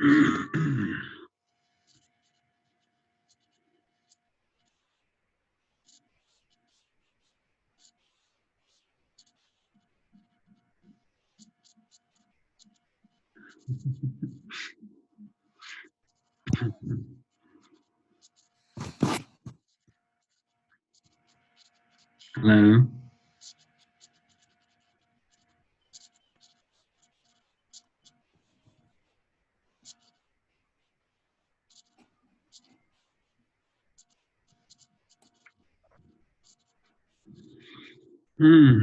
Hello. Hmm.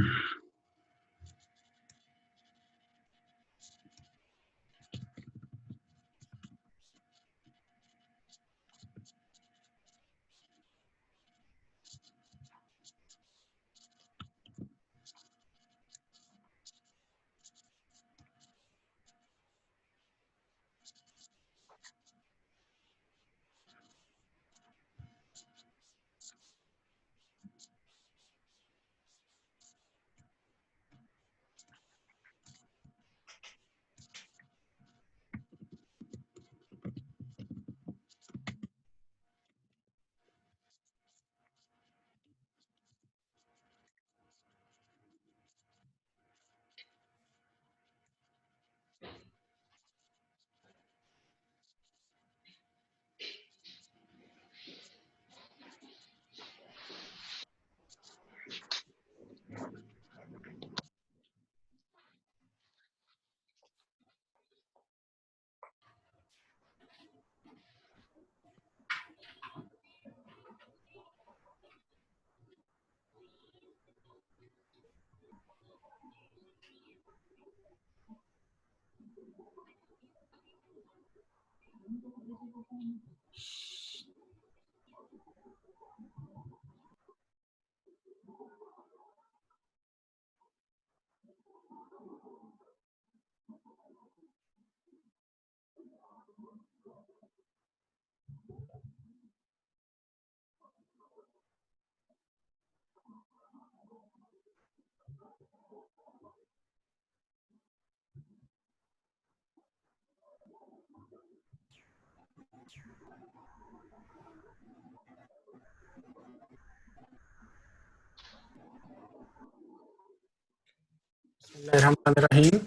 रहीम।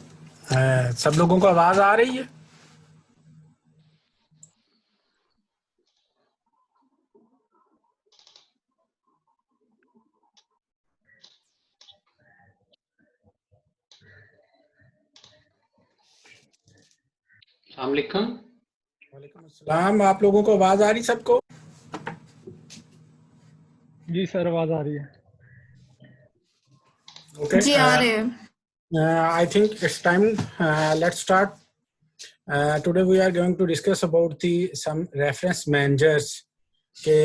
सब लोगों को आवाज आ रही है? अस्सलामुअलैकुम। वालेकुम अस्सलाम। आप लोगों को आवाज आ रही सबको? जी सर, आवाज आ रही है। ओके, जी आ रहे हैं। I think it's time. Let's start. Today we are going to discuss about some reference managers के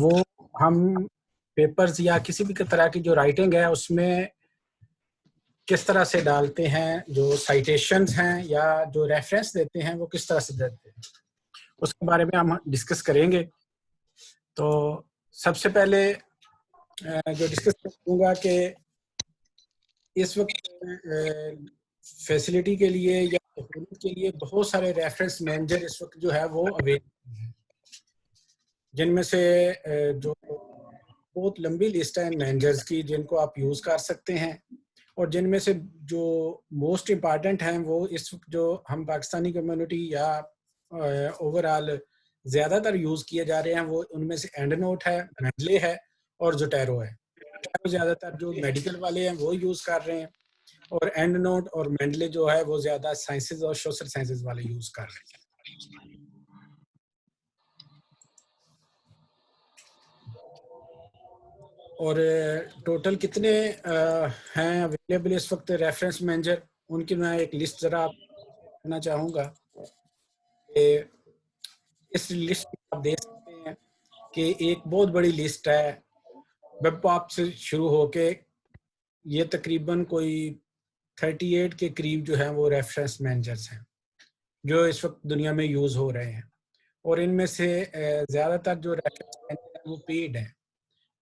वो हम पेपर्स या किसी भी तरह की जो राइटिंग है उसमें किस तरह से डालते हैं, जो साइटेशंस हैं या जो रेफरेंस देते हैं वो किस तरह से देते हैं, उसके बारे में हम डिस्कस करेंगे। तो सबसे पहले जो डिस्कस करूँगा कि इस वक्त फैसिलिटी के लिए या सहूलियत के लिए बहुत सारे रेफरेंस मैनेजर इस वक्त जो है वो अवेलेबल हैं, जिनमें से जो बहुत लंबी लिस्ट है मैनेजर्स की जिनको आप यूज़ कर सकते हैं, और जिनमें से जो मोस्ट इम्पॉर्टेंट हैं वो इस वक्त जो हम पाकिस्तानी कम्युनिटी या ओवरऑल ज़्यादातर यूज़ किए जा रहे हैं वो उनमें से एंड नोट है, मेंडले है और जोटेरो है। ज़्यादातर जो मेडिकल वाले हैं वो यूज़ कर रहे हैं, और एंड नोट और मेंडले जो है वो ज़्यादा साइंसेज और सोशल साइंसेज वाले यूज़ कर रहे हैं। और टोटल कितने हैं अवेलेबल इस वक्त रेफरेंस मैनेजर, उनकी मैं एक लिस्ट ज़रा करना चाहूँगा। इस लिस्ट में आप देख सकते हैं कि एक बहुत बड़ी लिस्ट है, वेबपॉप से शुरू होके ये तकरीबन कोई 38 के करीब जो है वो रेफरेंस मैनेजर्स हैं जो इस वक्त दुनिया में यूज़ हो रहे हैं, और इनमें से ज़्यादातर जो रेफरेंस मैनेजर हैं वो पेड हैं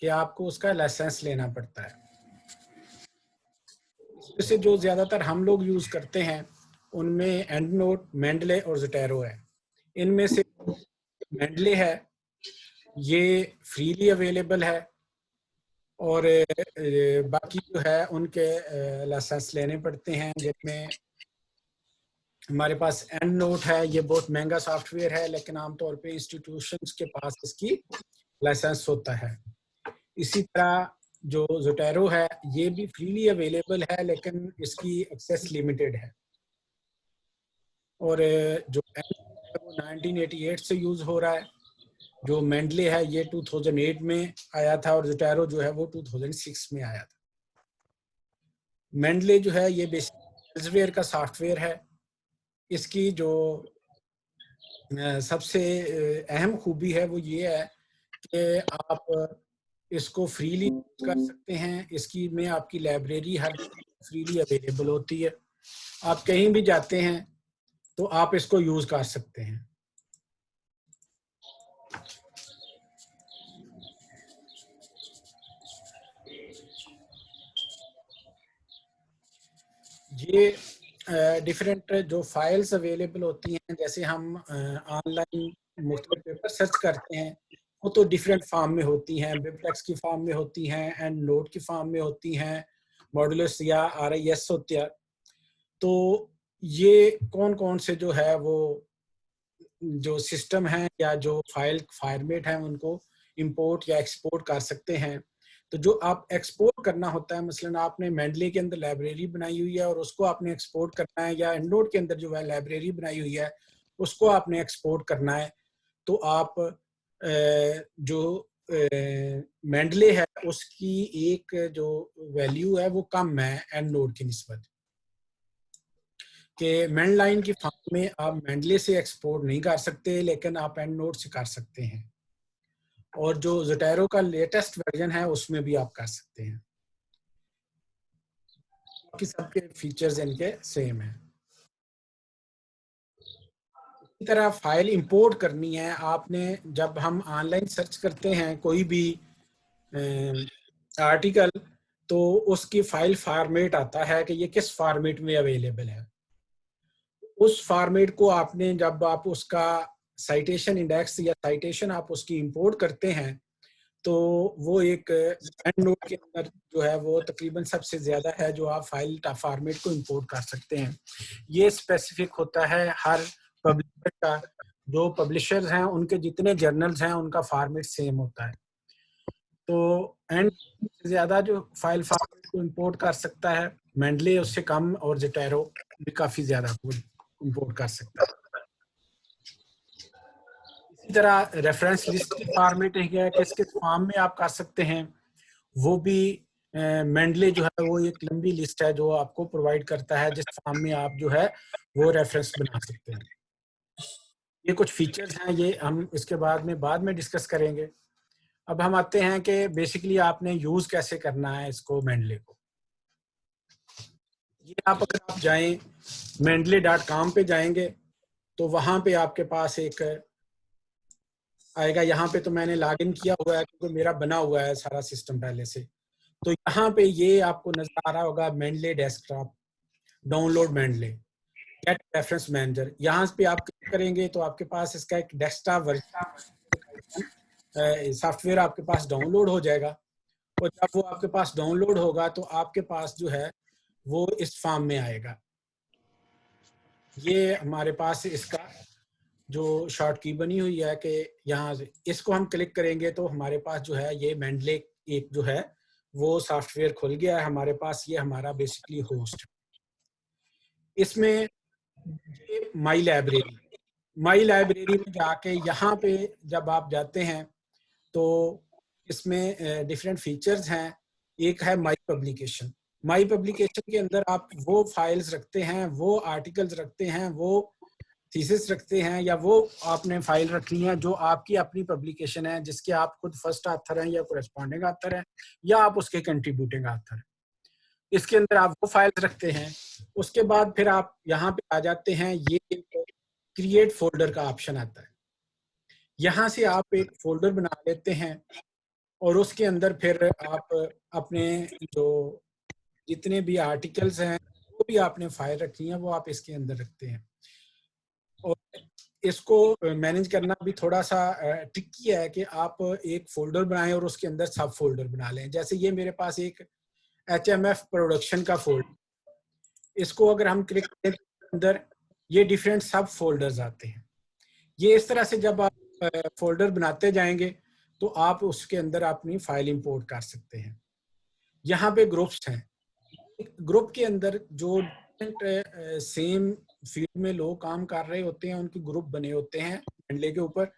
कि आपको उसका लाइसेंस लेना पड़ता है। इसमें से जो ज़्यादातर हम लोग यूज़ करते हैं उनमें एंड नोट, मेंडले और ज़ोटैरो है। इनमें से मेंडले है ये फ्रीली अवेलेबल है और बाकी जो है उनके लाइसेंस लेने पड़ते हैं, जिनमें हमारे पास एंड नोट है। ये बहुत महंगा सॉफ्टवेयर है, लेकिन आमतौर पे इंस्टीट्यूशंस के पास इसकी लाइसेंस होता है। इसी तरह जो ज़ोटैरो है ये भी फ्रीली अवेलेबल है, लेकिन इसकी एक्सेस लिमिटेड है। और जो वो 1988 से यूज़ हो रहा है। जो मेंडले है ये 2008 में आया था और ज़ोटैरो जो है वो 2006 में आया था। मेंडले जो है ये बेसिक एल्सेवियर का सॉफ्टवेयर है। इसकी जो सबसे अहम खूबी है वो ये है कि आप इसको फ्रीली कर सकते हैं। इसकी में आपकी लाइब्रेरी हर फ्रीली अवेलेबल होती है। आप कहीं भी जाते हैं तो आप इसको यूज कर सकते हैं। ये डिफरेंट जो फाइल्स अवेलेबल होती हैं, जैसे हम ऑनलाइन मुख्तलिफ पेपर सर्च करते हैं, वो तो डिफरेंट फॉर्म में होती हैं। बिबटेक्स की फॉर्म में होती हैं, एंड नोट की फॉर्म में होती हैं, मॉडुलस या RIS होती है। तो ये कौन कौन से जो है वो जो सिस्टम है या जो फाइल फॉर्मेट है उनको इंपोर्ट या एक्सपोर्ट कर सकते हैं। तो जो आप एक्सपोर्ट करना होता है, मसलन आपने मेंडले के अंदर लाइब्रेरी बनाई हुई है और उसको आपने एक्सपोर्ट करना है, या एंडनोट के अंदर जो है लाइब्रेरी बनाई हुई है उसको आपने एक्सपोर्ट करना है, तो आप जो मेंडले है उसकी एक जो वैल्यू है वो कम है एंडनोट की निस्बत। कि मेंड लाइन की फॉर्म में आप मेंडले से एक्सपोर्ट नहीं कर सकते, लेकिन आप एंड नोट से कर सकते हैं। और जो ज़ोटैरो का लेटेस्ट वर्जन है उसमें भी आप कर सकते हैं। बाकी सबके फीचर्स इनके सेम है। इसी तरह फाइल इंपोर्ट करनी है आपने। जब हम ऑनलाइन सर्च करते हैं कोई भी आर्टिकल, तो उसकी फाइल फॉर्मेट आता है कि ये किस फॉर्मेट में अवेलेबल है। उस फॉर्मेट को आपने, जब आप उसका साइटेशन इंडेक्स या साइटेशन आप उसकी इंपोर्ट करते हैं, तो वो एक एंड नोट के अंदर जो है वो तकरीबन सबसे ज़्यादा है जो आप फाइल फॉर्मेट को इंपोर्ट कर सकते हैं। ये स्पेसिफिक होता है हर पब्लिशर का। जो पब्लिशर्स हैं उनके जितने जर्नल्स हैं उनका फॉर्मेट सेम होता है। तो एंड से ज़्यादा जो फाइल फॉर्मेट को इंपोर्ट कर सकता है, मेंडले उससे कम, और ज़ोटैरो भी काफ़ी ज़्यादा इंपोर्ट कर सकता है। इसी तरह रेफरेंस लिस्ट की फॉर्मेट है, किस किस फॉर्म में आप कर सकते हैं, वो भी मेंडले जो है वो एक लंबी लिस्ट है जो आपको प्रोवाइड करता है, जिस फॉर्म में आप जो है वो रेफरेंस बना सकते हैं। ये कुछ फीचर्स हैं, ये हम इसके बाद में डिस्कस करेंगे। अब हम आते हैं कि बेसिकली आपने यूज कैसे करना है इसको, मेंडले को। ये अगर आप जाएं mendeley.com पे जाएंगे तो वहां पे आपके पास एक आएगा। यहाँ पे तो मैंने लॉगिन किया हुआ है क्योंकि मेरा बना हुआ है सारा सिस्टम पहले से। तो यहाँ पे ये आपको नजर आ रहा होगा Mendeley desktop, download Mendeley, get reference manager. यहाँ पे आप क्लिक करेंगे तो आपके पास इसका एक डेस्कटॉप वर्जन सॉफ्टवेयर आपके पास डाउनलोड हो जाएगा। और जब वो आपके पास डाउनलोड होगा तो आपके पास जो है वो इस फॉर्म में आएगा। ये हमारे पास इसका जो शॉर्ट की बनी हुई है कि यहाँ से इसको हम क्लिक करेंगे तो हमारे पास जो है ये मेंडले एक जो है वो सॉफ्टवेयर खुल गया है हमारे पास। ये हमारा बेसिकली होस्ट है। इसमें माई लाइब्रेरी में जाके यहाँ पे जब आप जाते हैं तो इसमें डिफरेंट फीचर्स हैं। एक है माई पब्लिकेशन। माई पब्लिकेशन के अंदर आप वो फाइल्स रखते हैं, वो आर्टिकल्स रखते हैं, वो थीसिस रखते हैं, या वो आपने फाइल रखनी है जो आपकी अपनी पब्लिकेशन है, जिसके आप खुद फर्स्ट ऑथर हैं या कोरेस्पॉन्डिंग ऑथर हैं, या आप उसके कंट्रीब्यूटिंग ऑथर हैं। इसके अंदर आप वो फाइल्स रखते हैं। उसके बाद फिर आप यहाँ पे आ जाते हैं, ये क्रिएट फोल्डर का ऑप्शन आता है। यहाँ से आप एक फोल्डर बना लेते हैं और उसके अंदर फिर आप अपने जो जितने भी आर्टिकल्स हैं जो भी आपने फाइल रखी है वो आप इसके अंदर रखते हैं। और इसको मैनेज करना भी थोड़ा सा ट्रिकी है कि आप एक फोल्डर बनाएं और उसके अंदर सब फोल्डर बना लें। जैसे ये मेरे पास एक HMF प्रोडक्शन का फोल्डर, इसको अगर हम क्लिक करें तो अंदर ये डिफरेंट सब फोल्डर्स आते हैं। ये इस तरह से जब आप फोल्डर बनाते जाएंगे तो आप उसके अंदर अपनी फाइल इंपोर्ट कर सकते हैं। यहाँ पे ग्रुप्स हैं, ग्रुप के अंदर जो सेम फील्ड में लोग काम कर रहे होते हैं उनके ग्रुप बने होते हैं हैंडले के ऊपर,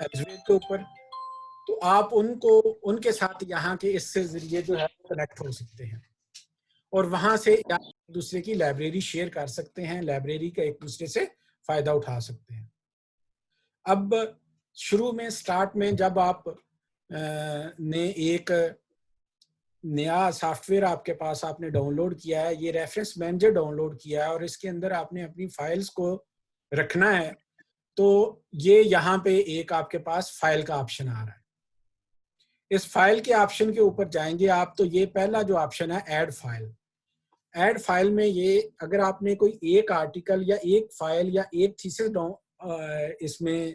एल्सेवियर के ऊपर। तो आप उनको उनके साथ यहाँ के इससे जरिए जो है कनेक्ट हो सकते हैं और वहां से एक दूसरे की लाइब्रेरी शेयर कर सकते हैं, लाइब्रेरी का एक दूसरे से फायदा उठा सकते हैं। अब शुरू में स्टार्ट में जब आप ने एक नया सॉफ्टवेयर आपके पास आपने डाउनलोड किया है, ये रेफरेंस मैनेजर डाउनलोड किया है और इसके अंदर आपने अपनी फाइल्स को रखना है, तो ये यहाँ पे एक आपके पास फाइल का ऑप्शन आ रहा है। इस फाइल के ऑप्शन के ऊपर जाएंगे आप तो ये पहला जो ऑप्शन है ऐड फाइल। ऐड फाइल में ये अगर आपने कोई एक आर्टिकल या एक फाइल या एक थीसिस इसमें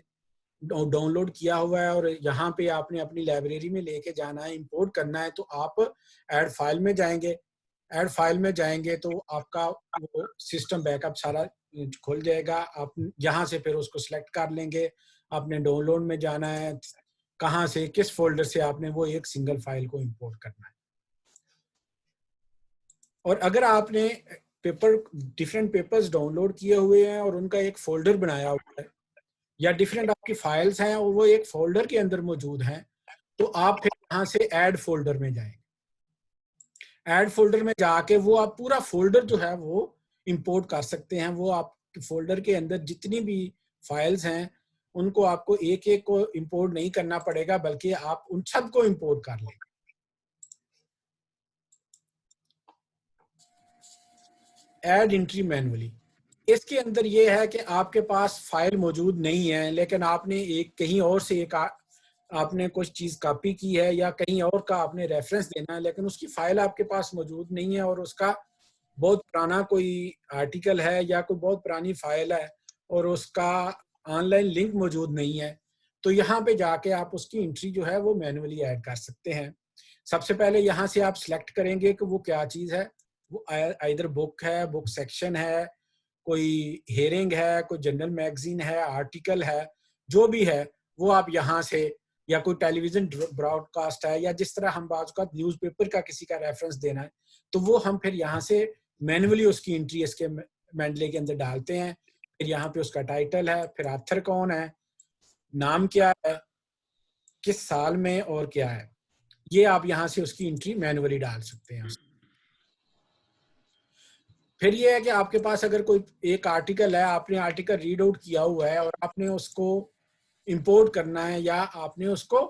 डाउनलोड किया हुआ है और यहाँ पे आपने अपनी लाइब्रेरी में लेके जाना है, इंपोर्ट करना है, तो आप ऐड फाइल में जाएंगे। ऐड फाइल में जाएंगे तो आपका वो सिस्टम बैकअप सारा खुल जाएगा। आप यहाँ से फिर उसको सिलेक्ट कर लेंगे, आपने डाउनलोड में जाना है, कहाँ से किस फोल्डर से आपने वो एक सिंगल फाइल को इंपोर्ट करना है। और अगर आपने डिफरेंट पेपर्स डाउनलोड किए हुए हैं और उनका एक फोल्डर बनाया हुआ है या डिफरेंट आपकी फाइल्स हैं और वो एक फोल्डर के अंदर मौजूद हैं, तो आप फिर यहाँ से ऐड फोल्डर में जाएंगे। ऐड फोल्डर में जाके वो आप पूरा फोल्डर जो है वो इंपोर्ट कर सकते हैं। वो आप फोल्डर के अंदर जितनी भी फाइल्स हैं उनको आपको एक एक को इंपोर्ट नहीं करना पड़ेगा, बल्कि आप उन सब को इंपोर्ट कर लेंगे। ऐड एंट्री मैनुअली, इसके अंदर ये है कि आपके पास फाइल मौजूद नहीं है लेकिन आपने एक कहीं और से एक आपने कुछ चीज कॉपी की है या कहीं और का आपने रेफरेंस देना है, लेकिन उसकी फाइल आपके पास मौजूद नहीं है और उसका बहुत पुराना कोई आर्टिकल है या कोई बहुत पुरानी फाइल है और उसका ऑनलाइन लिंक मौजूद नहीं है, तो यहाँ पे जाके आप उसकी एंट्री जो है वो मैनुअली ऐड कर सकते हैं। सबसे पहले यहाँ से आप सिलेक्ट करेंगे कि वो क्या चीज है। वो आइदर बुक है, बुक सेक्शन है, कोई हेयरिंग है, कोई जनरल मैगजीन है, आर्टिकल है, जो भी है वो आप यहाँ से, या कोई टेलीविजन ब्रॉडकास्ट है, या जिस तरह हम बात का न्यूज़पेपर का किसी का रेफरेंस देना है, तो वो हम फिर यहाँ से मैनुअली उसकी एंट्री इसके मैंडले के अंदर डालते हैं। फिर यहाँ पे उसका टाइटल है, फिर ऑथर कौन है, नाम क्या है, किस साल में और क्या है, ये आप यहाँ से उसकी एंट्री मैनुअली डाल सकते हैं। फिर ये है कि आपके पास अगर कोई एक आर्टिकल है, आपने आर्टिकल रीड आउट किया हुआ है और आपने उसको इंपोर्ट करना है या आपने उसको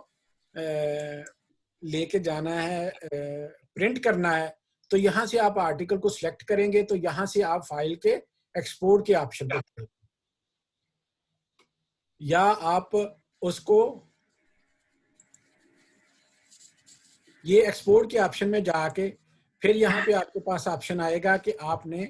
लेके जाना है, प्रिंट करना है, तो यहाँ से आप आर्टिकल को सिलेक्ट करेंगे तो यहाँ से आप फाइल के एक्सपोर्ट के ऑप्शन पर, या आप उसको ये एक्सपोर्ट के ऑप्शन में जाके फिर यहाँ पे आपके पास ऑप्शन आएगा कि आपने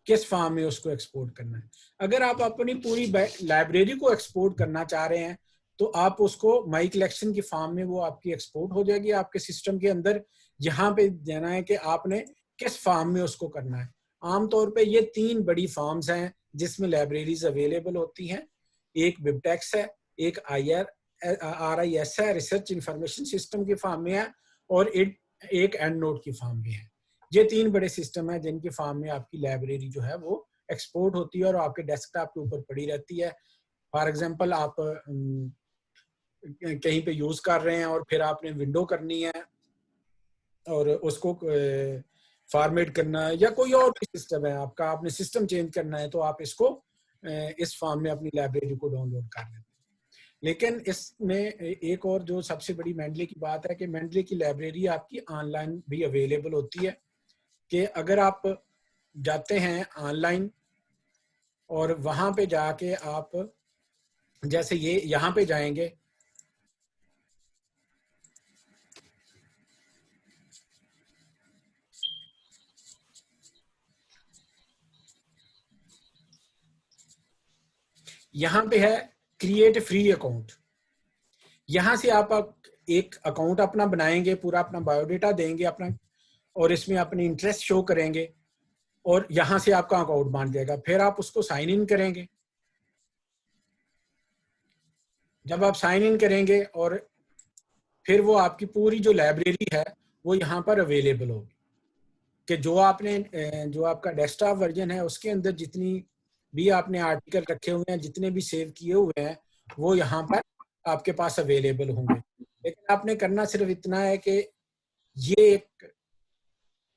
किस फॉर्म में उसको एक्सपोर्ट करना है। अगर आप अपनी पूरी लाइब्रेरी को एक्सपोर्ट करना चाह रहे हैं तो आप उसको माई कलेक्शन की फॉर्म में वो आपकी एक्सपोर्ट हो जाएगी आपके सिस्टम के अंदर। यहाँ पे देना है कि आपने किस फॉर्म में उसको करना है। आमतौर पे ये 3 बड़ी फॉर्म्स हैं जिसमें लाइब्रेरीज अवेलेबल होती हैं। एक बिबटेक्स है, एक RIS है, रिसर्च इंफॉर्मेशन सिस्टम की फॉर्म में है, और एक एंड नोट की फॉर्म में है। ये 3 बड़े सिस्टम है जिनकी फॉर्म में आपकी लाइब्रेरी जो है वो एक्सपोर्ट होती है और आपके डेस्कटॉप के ऊपर पड़ी रहती है। फॉर एग्जांपल आप कहीं पे यूज कर रहे हैं और फिर आपने विंडो करनी है और उसको फॉर्मेट करना है, या कोई और भी सिस्टम है आपका, आपने सिस्टम चेंज करना है, तो आप इसको इस फॉर्म में अपनी लाइब्रेरी को डाउनलोड कर लेते हैं। लेकिन इसमें एक और जो सबसे बड़ी मेंडले की बात है कि मेंडले की लाइब्रेरी आपकी ऑनलाइन भी अवेलेबल होती है। कि अगर आप जाते हैं ऑनलाइन और वहां पे जाके आप जैसे ये यहाँ पे जाएंगे, यहाँ पे है क्रिएट फ्री अकाउंट। यहाँ से आप एक अकाउंट अपना बनाएंगे, पूरा अपना बायोडेटा देंगे अपना, और इसमें अपने इंटरेस्ट शो करेंगे, और यहाँ से आपका अकाउंट बन जाएगा। फिर आप उसको साइन इन करेंगे। जब आप साइन इन करेंगे और फिर वो आपकी पूरी जो लाइब्रेरी है वो यहाँ पर अवेलेबल होगी, कि जो आपने जो आपका डेस्कटॉप वर्जन है उसके अंदर जितनी भी आपने आर्टिकल रखे हुए हैं, जितने भी सेव किए हुए हैं, वो यहाँ पर आपके पास अवेलेबल होंगे। लेकिन आपने करना सिर्फ इतना है कि ये एक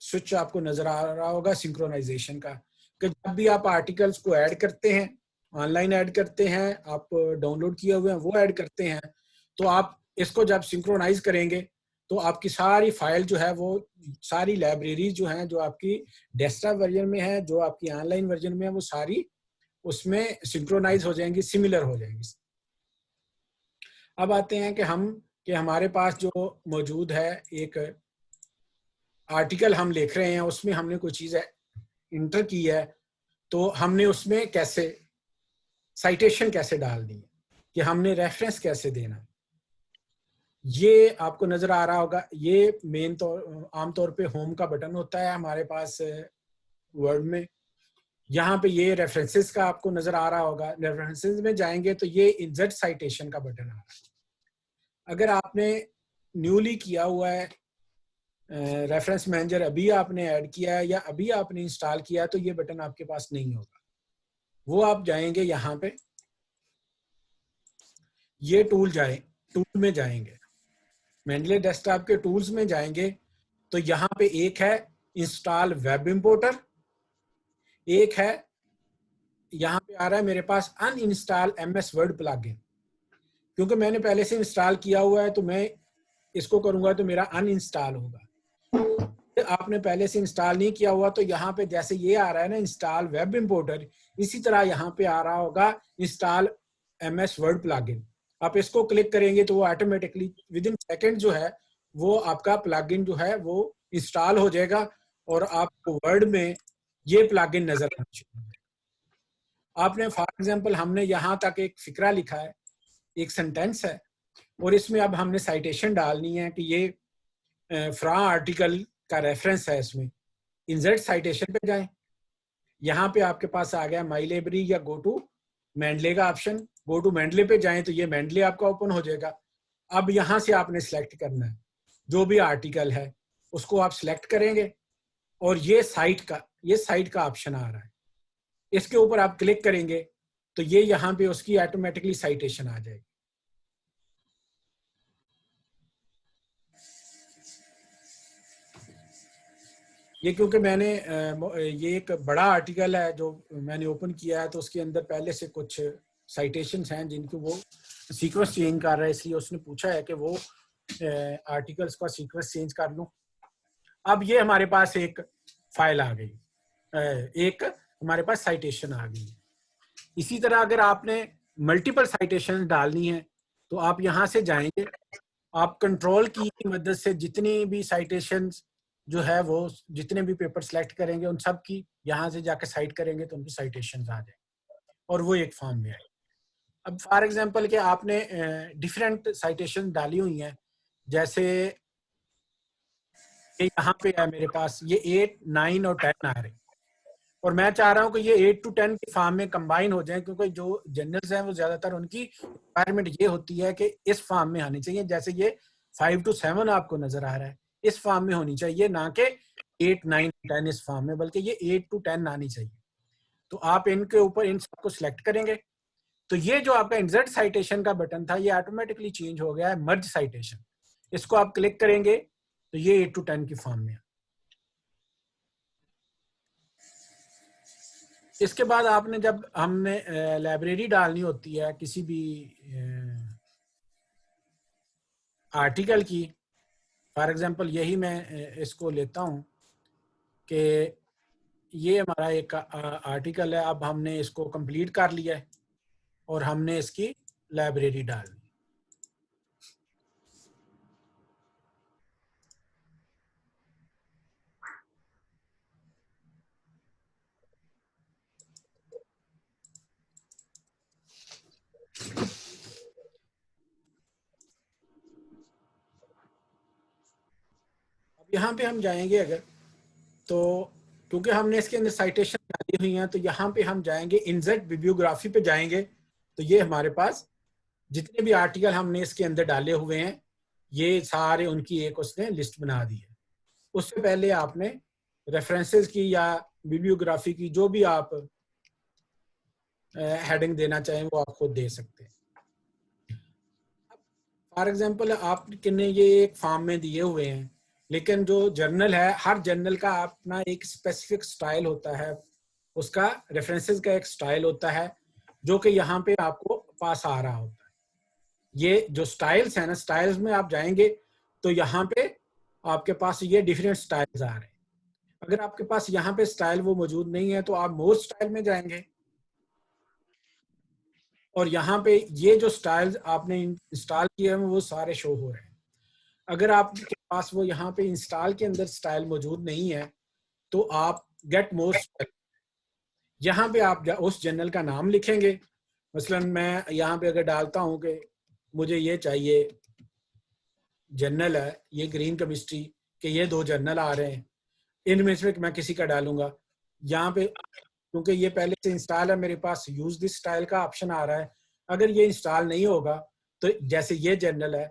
स्विच आपको नजर आ रहा होगा सिंक्रोनाइजेशन का, कि जब भी आप आर्टिकल्स को ऐड करते हैं, ऑनलाइन ऐड करते हैं, आप डाउनलोड किए हुए हैं वो ऐड करते हैं, तो आप इसको जब सिंक्रोनाइज करेंगे तो आपकी सारी फाइल जो है, वो सारी लाइब्रेरी जो है, जो आपकी डेस्कटॉप वर्जन में है, जो आपकी ऑनलाइन वर्जन में है, वो सारी उसमें सिंक्रोनाइज हो जाएंगी, सिमिलर हो जाएंगी। अब आते हैं कि हमारे पास जो मौजूद है एक आर्टिकल हम लिख रहे हैं, उसमें हमने कोई चीज़ इंटर की है, तो हमने उसमें कैसे साइटेशन कैसे डालनी है, कि हमने रेफरेंस कैसे देना, ये आपको नजर आ रहा होगा। ये मेन आमतौर पे होम का बटन होता है हमारे पास वर्ड में। यहाँ पे ये रेफरेंसेस का आपको नजर आ रहा होगा। रेफरेंसेस में जाएंगे तो ये इंसर्ट साइटेशन का बटन आ रहा है। अगर आपने न्यूली किया हुआ है रेफरेंस मैनेजर, अभी आपने ऐड किया है या अभी आपने इंस्टॉल किया है, तो ये बटन आपके पास नहीं होगा। वो आप जाएंगे यहाँ पे, ये टूल में जाएंगे, मेंडले डेस्कटॉप के टूल्स में जाएंगे, तो यहाँ पे एक है इंस्टॉल वेब इंपोर्टर, एक है यहाँ पे आ रहा है मेरे पास अनइंस्टॉल एमएस वर्ड प्लगइन। क्योंकि मैंने पहले से इंस्टॉल किया हुआ है तो मैं इसको करूंगा तो मेरा अनइंस्टॉल होगा। आपने पहले से इंस्टॉल नहीं किया हुआ तो यहाँ पे जैसे ये आ रहा है ना इंस्टॉल वेब इंपोर्टर, इसी तरह यहाँ पे आ रहा होगा इंस्टॉल एमएस वर्ड प्लगइन। आप इसको क्लिक करेंगे तो वो ऑटोमेटिकली विद इन सेकेंड जो है वो आपका प्लगइन जो है वो इंस्टॉल हो जाएगा, और आपको वर्ड में ये प्लगइन नजर आना शुरू हो जाएगा। आपने फॉर एग्जांपल हमने यहाँ तक एक फिक्रा लिखा है, एक सेंटेंस है, और इसमें अब हमने साइटेशन डालनी है कि ये फ्रा आर्टिकल का रेफरेंस है। इसमें इंसर्ट साइटेशन पे जाएं, यहाँ पे आपके पास आ गया माई लाइब्रेरी या गो टू मेंडले का ऑप्शन। गो टू मेंडले पे जाएं तो ये मेंडले आपका ओपन हो जाएगा। अब यहाँ से आपने सिलेक्ट करना है जो भी आर्टिकल है, उसको आप सिलेक्ट करेंगे, और ये साइट का ऑप्शन आ रहा है, इसके ऊपर आप क्लिक करेंगे तो ये यहाँ पे उसकी ऑटोमेटिकली साइटेशन आ जाएगी। ये क्योंकि मैंने ये एक बड़ा आर्टिकल है जो मैंने ओपन किया है, तो उसके अंदर पहले से कुछ साइटेशंस हैं जिनको वो सीक्वेंस चेंज कर रहा है, इसलिए उसने पूछा है कि वो आर्टिकल्स का सीक्वेंस चेंज कर लूं। अब ये हमारे पास एक फाइल आ गई, एक हमारे पास साइटेशन आ गई। इसी तरह अगर आपने मल्टीपल साइटेशन डालनी है तो आप यहाँ से जाएंगे, आप कंट्रोल की मदद से जितनी भी साइटेशंस जो है वो जितने भी पेपर सेलेक्ट करेंगे उन सब की यहाँ से जाकर साइट करेंगे तो उनकी साइटेशंस आ जाएंगे और वो एक फॉर्म में आए। अब फॉर एग्जांपल कि आपने डिफरेंट साइटेशन डाली हुई हैं, जैसे ये यहाँ पे है मेरे पास, ये 8, 9 और 10 आ रहे हैं, और मैं चाह रहा हूँ कि ये 8 to 10 के फॉर्म में कंबाइन हो जाए, क्योंकि जो जनरल्स हैं वो ज्यादातर उनकी रिक्वायरमेंट ये होती है कि इस फॉर्म में आनी चाहिए। जैसे ये 5 to 7 आपको नजर आ रहा है, इस फॉर्म में होनी चाहिए, ना कि 8, 9, 10 इस फॉर्म में, बल्कि ये 8 to 10 आनी चाहिए। तो आप इनके ऊपर इन सबको सिलेक्ट करेंगे तो ये जो आपका इंसर्ट साइटेशन का बटन था ये ऑटोमेटिकली चेंज हो गया है मर्ज साइटेशन। इसको आप क्लिक करेंगे तो ये 8 to 10 की फॉर्म में। इसके बाद आपने जब हमने लाइब्रेरी डालनी होती है किसी भी आर्टिकल की, फॉर एग्जांपल यही मैं इसको लेता हूं कि ये हमारा एक आर्टिकल है, अब हमने इसको कंप्लीट कर लिया है और हमने इसकी लाइब्रेरी डाल दी। यहाँ पे हम जाएंगे अगर, तो क्योंकि हमने इसके अंदर साइटेशन डाली हुई हैं, तो यहाँ पे हम जाएंगे इंसर्ट बिब्लियोग्राफी पे जाएंगे, तो ये हमारे पास जितने भी आर्टिकल हमने इसके अंदर डाले हुए हैं ये सारे उनकी एक उसने लिस्ट बना दी है। उससे पहले आपने रेफरेंसेस की या बिब्लियोग्राफी की जो भी आप हेडिंग देना चाहें वो आप खुद दे सकते हैं। फॉर एग्जांपल आपने ये एक फॉर्म में दिए हुए हैं, लेकिन जो जर्नल है, हर जर्नल का अपना एक स्पेसिफिक स्टाइल होता है, उसका रेफरेंसेस का एक स्टाइल होता है जो कि यहाँ पे आपको पास आ रहा होता है। ये जो स्टाइल्स है ना, स्टाइल्स में आप जाएंगे तो यहाँ पे आपके पास ये डिफरेंट स्टाइल्स आ रहे हैं। अगर आपके पास यहाँ पे स्टाइल वो मौजूद नहीं है तो आप मोर स्टाइल में जाएंगे और यहाँ पे ये जो स्टाइल्स आपने इंस्टॉल किए हैं वो सारे शो हो रहे हैं। अगर आपके पास वो यहाँ पे इंस्टॉल के अंदर स्टाइल मौजूद नहीं है तो आप गेट मोर स्टाइल, यहाँ पे आप उस जर्नल का नाम लिखेंगे। मसलन मैं यहाँ पे अगर डालता हूँ कि मुझे ये चाहिए जर्नल है, ये ग्रीन केमिस्ट्री के ये 2 जर्नल आ रहे हैं, इनमें से मैं किसी का डालूंगा। यहाँ पे क्योंकि ये पहले से इंस्टॉल है मेरे पास, यूज दिस स्टाइल का ऑप्शन आ रहा है। अगर ये इंस्टॉल नहीं होगा तो जैसे ये जर्नल है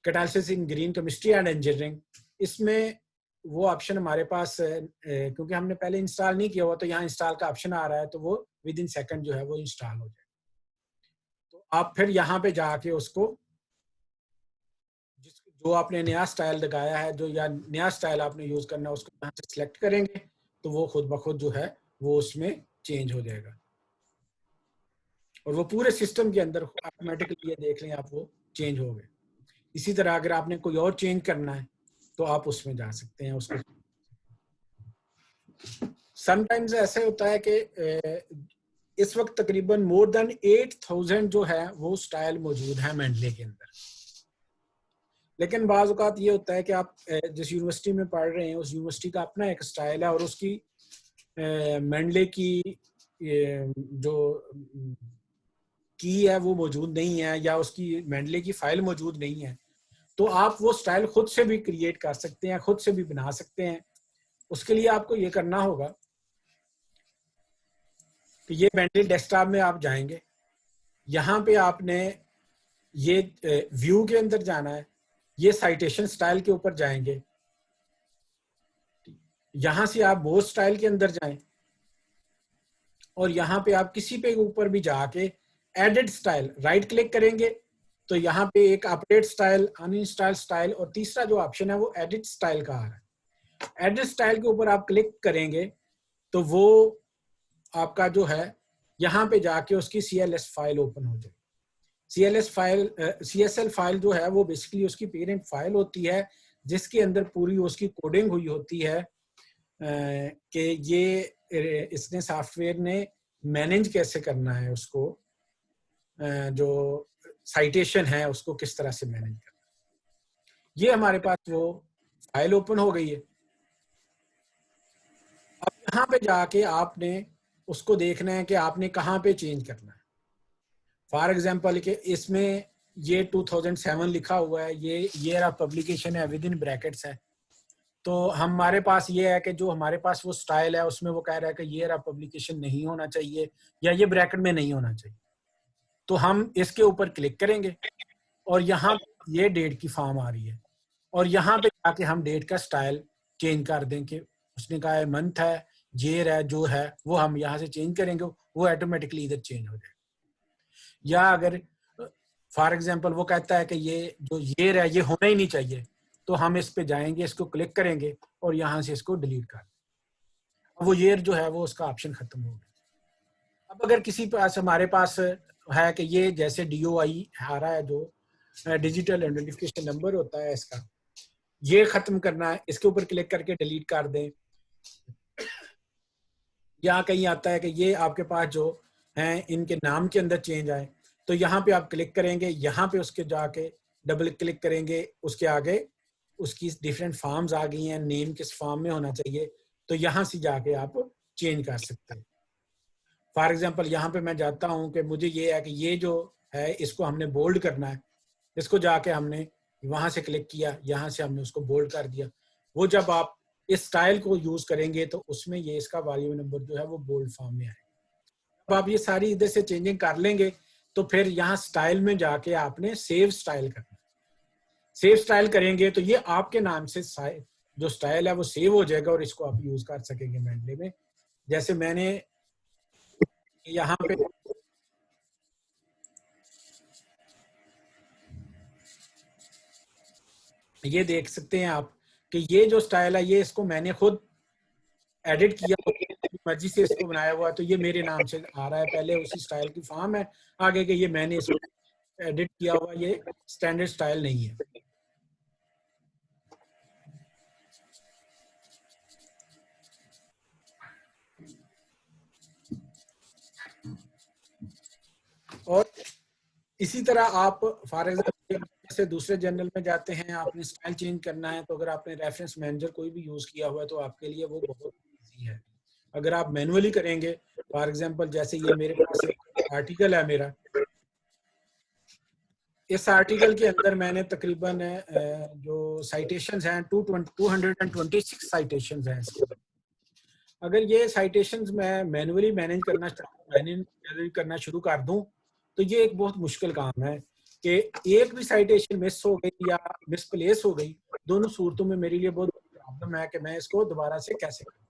catalysis in green chemistry and engineering, इसमें वो ऑप्शन हमारे पास क्योंकि हमने पहले इंस्टॉल नहीं किया हुआ तो यहाँ इंस्टॉल का ऑप्शन आ रहा है, तो वो विद इन सेकंड जो है वो इंस्टॉल हो जाए। तो आप फिर यहाँ पे जाके उसको जो आपने नया स्टाइल लगाया है, जो या नया स्टाइल आपने यूज करना है, उसको यहाँ से सिलेक्ट करेंगे तो वो खुद ब खुद जो है वो उसमें चेंज हो जाएगा और वो पूरे सिस्टम के अंदर ऑटोमेटिकली, ये देख लें आप, वो चेंज हो गए। इसी तरह अगर आपने कोई और चेंज करना है तो आप उसमें जा सकते हैं उसको। समटाइम्स ऐसे होता है कि इस वक्त तकरीबन मोर देन 8000 जो है वो स्टाइल मौजूद है मेंडले के अंदर, लेकिन बाज़ औक़ात ये होता है कि आप जिस यूनिवर्सिटी में पढ़ रहे हैं उस यूनिवर्सिटी का अपना एक स्टाइल है और उसकी मेंडले की जो की है वो मौजूद नहीं है या उसकी मेंडले की फाइल मौजूद नहीं है, तो आप वो स्टाइल खुद से भी क्रिएट कर सकते हैं, खुद से भी बना सकते हैं। उसके लिए आपको ये करना होगा कि ये मेंडले डेस्कटॉप में आप जाएंगे, यहाँ पे आपने ये व्यू के अंदर जाना है, ये साइटेशन स्टाइल के ऊपर जाएंगे, यहां से आप बोर्ड स्टाइल के अंदर जाएं और यहाँ पे आप किसी पे ऊपर भी जाके एडिट स्टाइल राइट क्लिक करेंगे तो यहाँ पे एक अपडेट स्टाइल, अनइंस्टॉल स्टाइल और तीसरा जो ऑप्शन है वो एडिट स्टाइल का आ रहा है। एडिट स्टाइल के ऊपर आप क्लिक करेंगे तो वो आपका जो है यहाँ पे जाके उसकी CLS फाइल ओपन हो जाएगी। CSL फाइल जो है वो बेसिकली उसकी पेरेंट फाइल होती है जिसके अंदर पूरी उसकी कोडिंग हुई होती है कि ये इसने सॉफ्टवेयर ने मैनेज कैसे करना है उसको, जो साइटेशन है उसको किस तरह से मैनेज करना है। ये हमारे पास वो फाइल ओपन हो गई है। अब यहाँ पे जाके आपने उसको देखना है कि आपने कहाँ पे चेंज करना है। फॉर एग्जाम्पल कि इसमें ये 2007 लिखा हुआ है, ये ईयर ऑफ पब्लिकेशन है, विद इन ब्रैकेट्स है, तो हमारे पास ये है कि जो हमारे पास वो स्टाइल है उसमें वो कह रहा है कि ईयर ऑफ पब्लिकेशन नहीं होना चाहिए या ये ब्रैकेट में नहीं होना चाहिए, तो हम इसके ऊपर क्लिक करेंगे और यहाँ ये डेट की फॉर्म आ रही है और यहाँ पे जाके हम डेट का स्टाइल चेंज कर दें कि उसने कहा है मंथ है, ईयर है, जो है वो हम यहाँ से चेंज करेंगे, वो ऑटोमेटिकली इधर चेंज हो जाएगा। या अगर फॉर एग्जांपल वो कहता है कि ये जो ईयर है ये होना ही नहीं चाहिए, तो हम इस पे जाएंगे, इसको क्लिक करेंगे और यहाँ से इसको डिलीट कर देंगे, वो ईयर जो है वो उसका ऑप्शन खत्म हो गया। अब अगर किसी पास हमारे पास है कि ये जैसे DOI आ रहा है, जो डिजिटल आइडेंटिफिकेशन नंबर होता है, इसका ये खत्म करना है, इसके ऊपर क्लिक करके डिलीट कर दें। या कहीं आता है कि ये आपके पास जो हैं इनके नाम के अंदर चेंज आए, तो यहाँ पे आप क्लिक करेंगे, यहाँ पे उसके जाके डबल क्लिक करेंगे, उसके आगे उसकी डिफरेंट फॉर्म्स आ गई हैं, नेम किस फॉर्म में होना चाहिए, तो यहाँ से जाके आप चेंज कर सकते हैं। फॉर एग्जांपल यहाँ पे मैं जाता हूँ कि मुझे ये है कि ये जो है इसको हमने बोल्ड करना है, इसको जाके हमने वहाँ से क्लिक किया, यहाँ से हमने उसको बोल्ड कर दिया, वो जब आप इस स्टाइल को यूज करेंगे तो उसमें ये इसका वॉल्यूम नंबर जो है वो बोल्ड फॉर्म में आएगा। अब आप ये सारी इधर से चेंजिंग कर लेंगे तो फिर यहाँ स्टाइल में जाके आपने सेव स्टाइल करना। सेव स्टाइल करेंगे तो ये आपके नाम से जो स्टाइल है वो सेव हो जाएगा और इसको आप यूज कर सकेंगे मेनली में। जैसे मैंने यहाँ पे ये देख सकते हैं आप कि ये जो स्टाइल है ये इसको मैंने खुद एडिट किया, मर्जी से इसको बनाया हुआ, तो ये मेरे नाम से आ रहा है। पहले उसी स्टाइल की फॉर्म है, आगे के ये मैंने इसको एडिट किया हुआ, ये स्टैंडर्ड स्टाइल नहीं है। और इसी तरह आप फॉर एग्जाम्पल से दूसरे जर्नल में जाते हैं, आपने स्टाइल चेंज करना है, तो अगर आपने रेफरेंस मैनेजर कोई भी यूज किया हुआ है तो आपके लिए वो बहुत इजी है। अगर आप मैनुअली करेंगे, फॉर एग्जाम्पल जैसे ये मेरे पास एक आर्टिकल है मेरा, इस आर्टिकल के अंदर मैंने तकरीबन जो साइटेशंस हैं 226 साइटेशंस हैं इसके। अगर ये साइटेशंस मैं मैनुअली मैनेज करना शुरू कर दूं तो ये एक बहुत मुश्किल काम है कि एक भी साइटेशन मिस हो गई या मिसप्लेस हो गई, दोनों सूरतों में मेरे लिए बहुत प्रॉब्लम है कि मैं इसको दोबारा से कैसे करूं।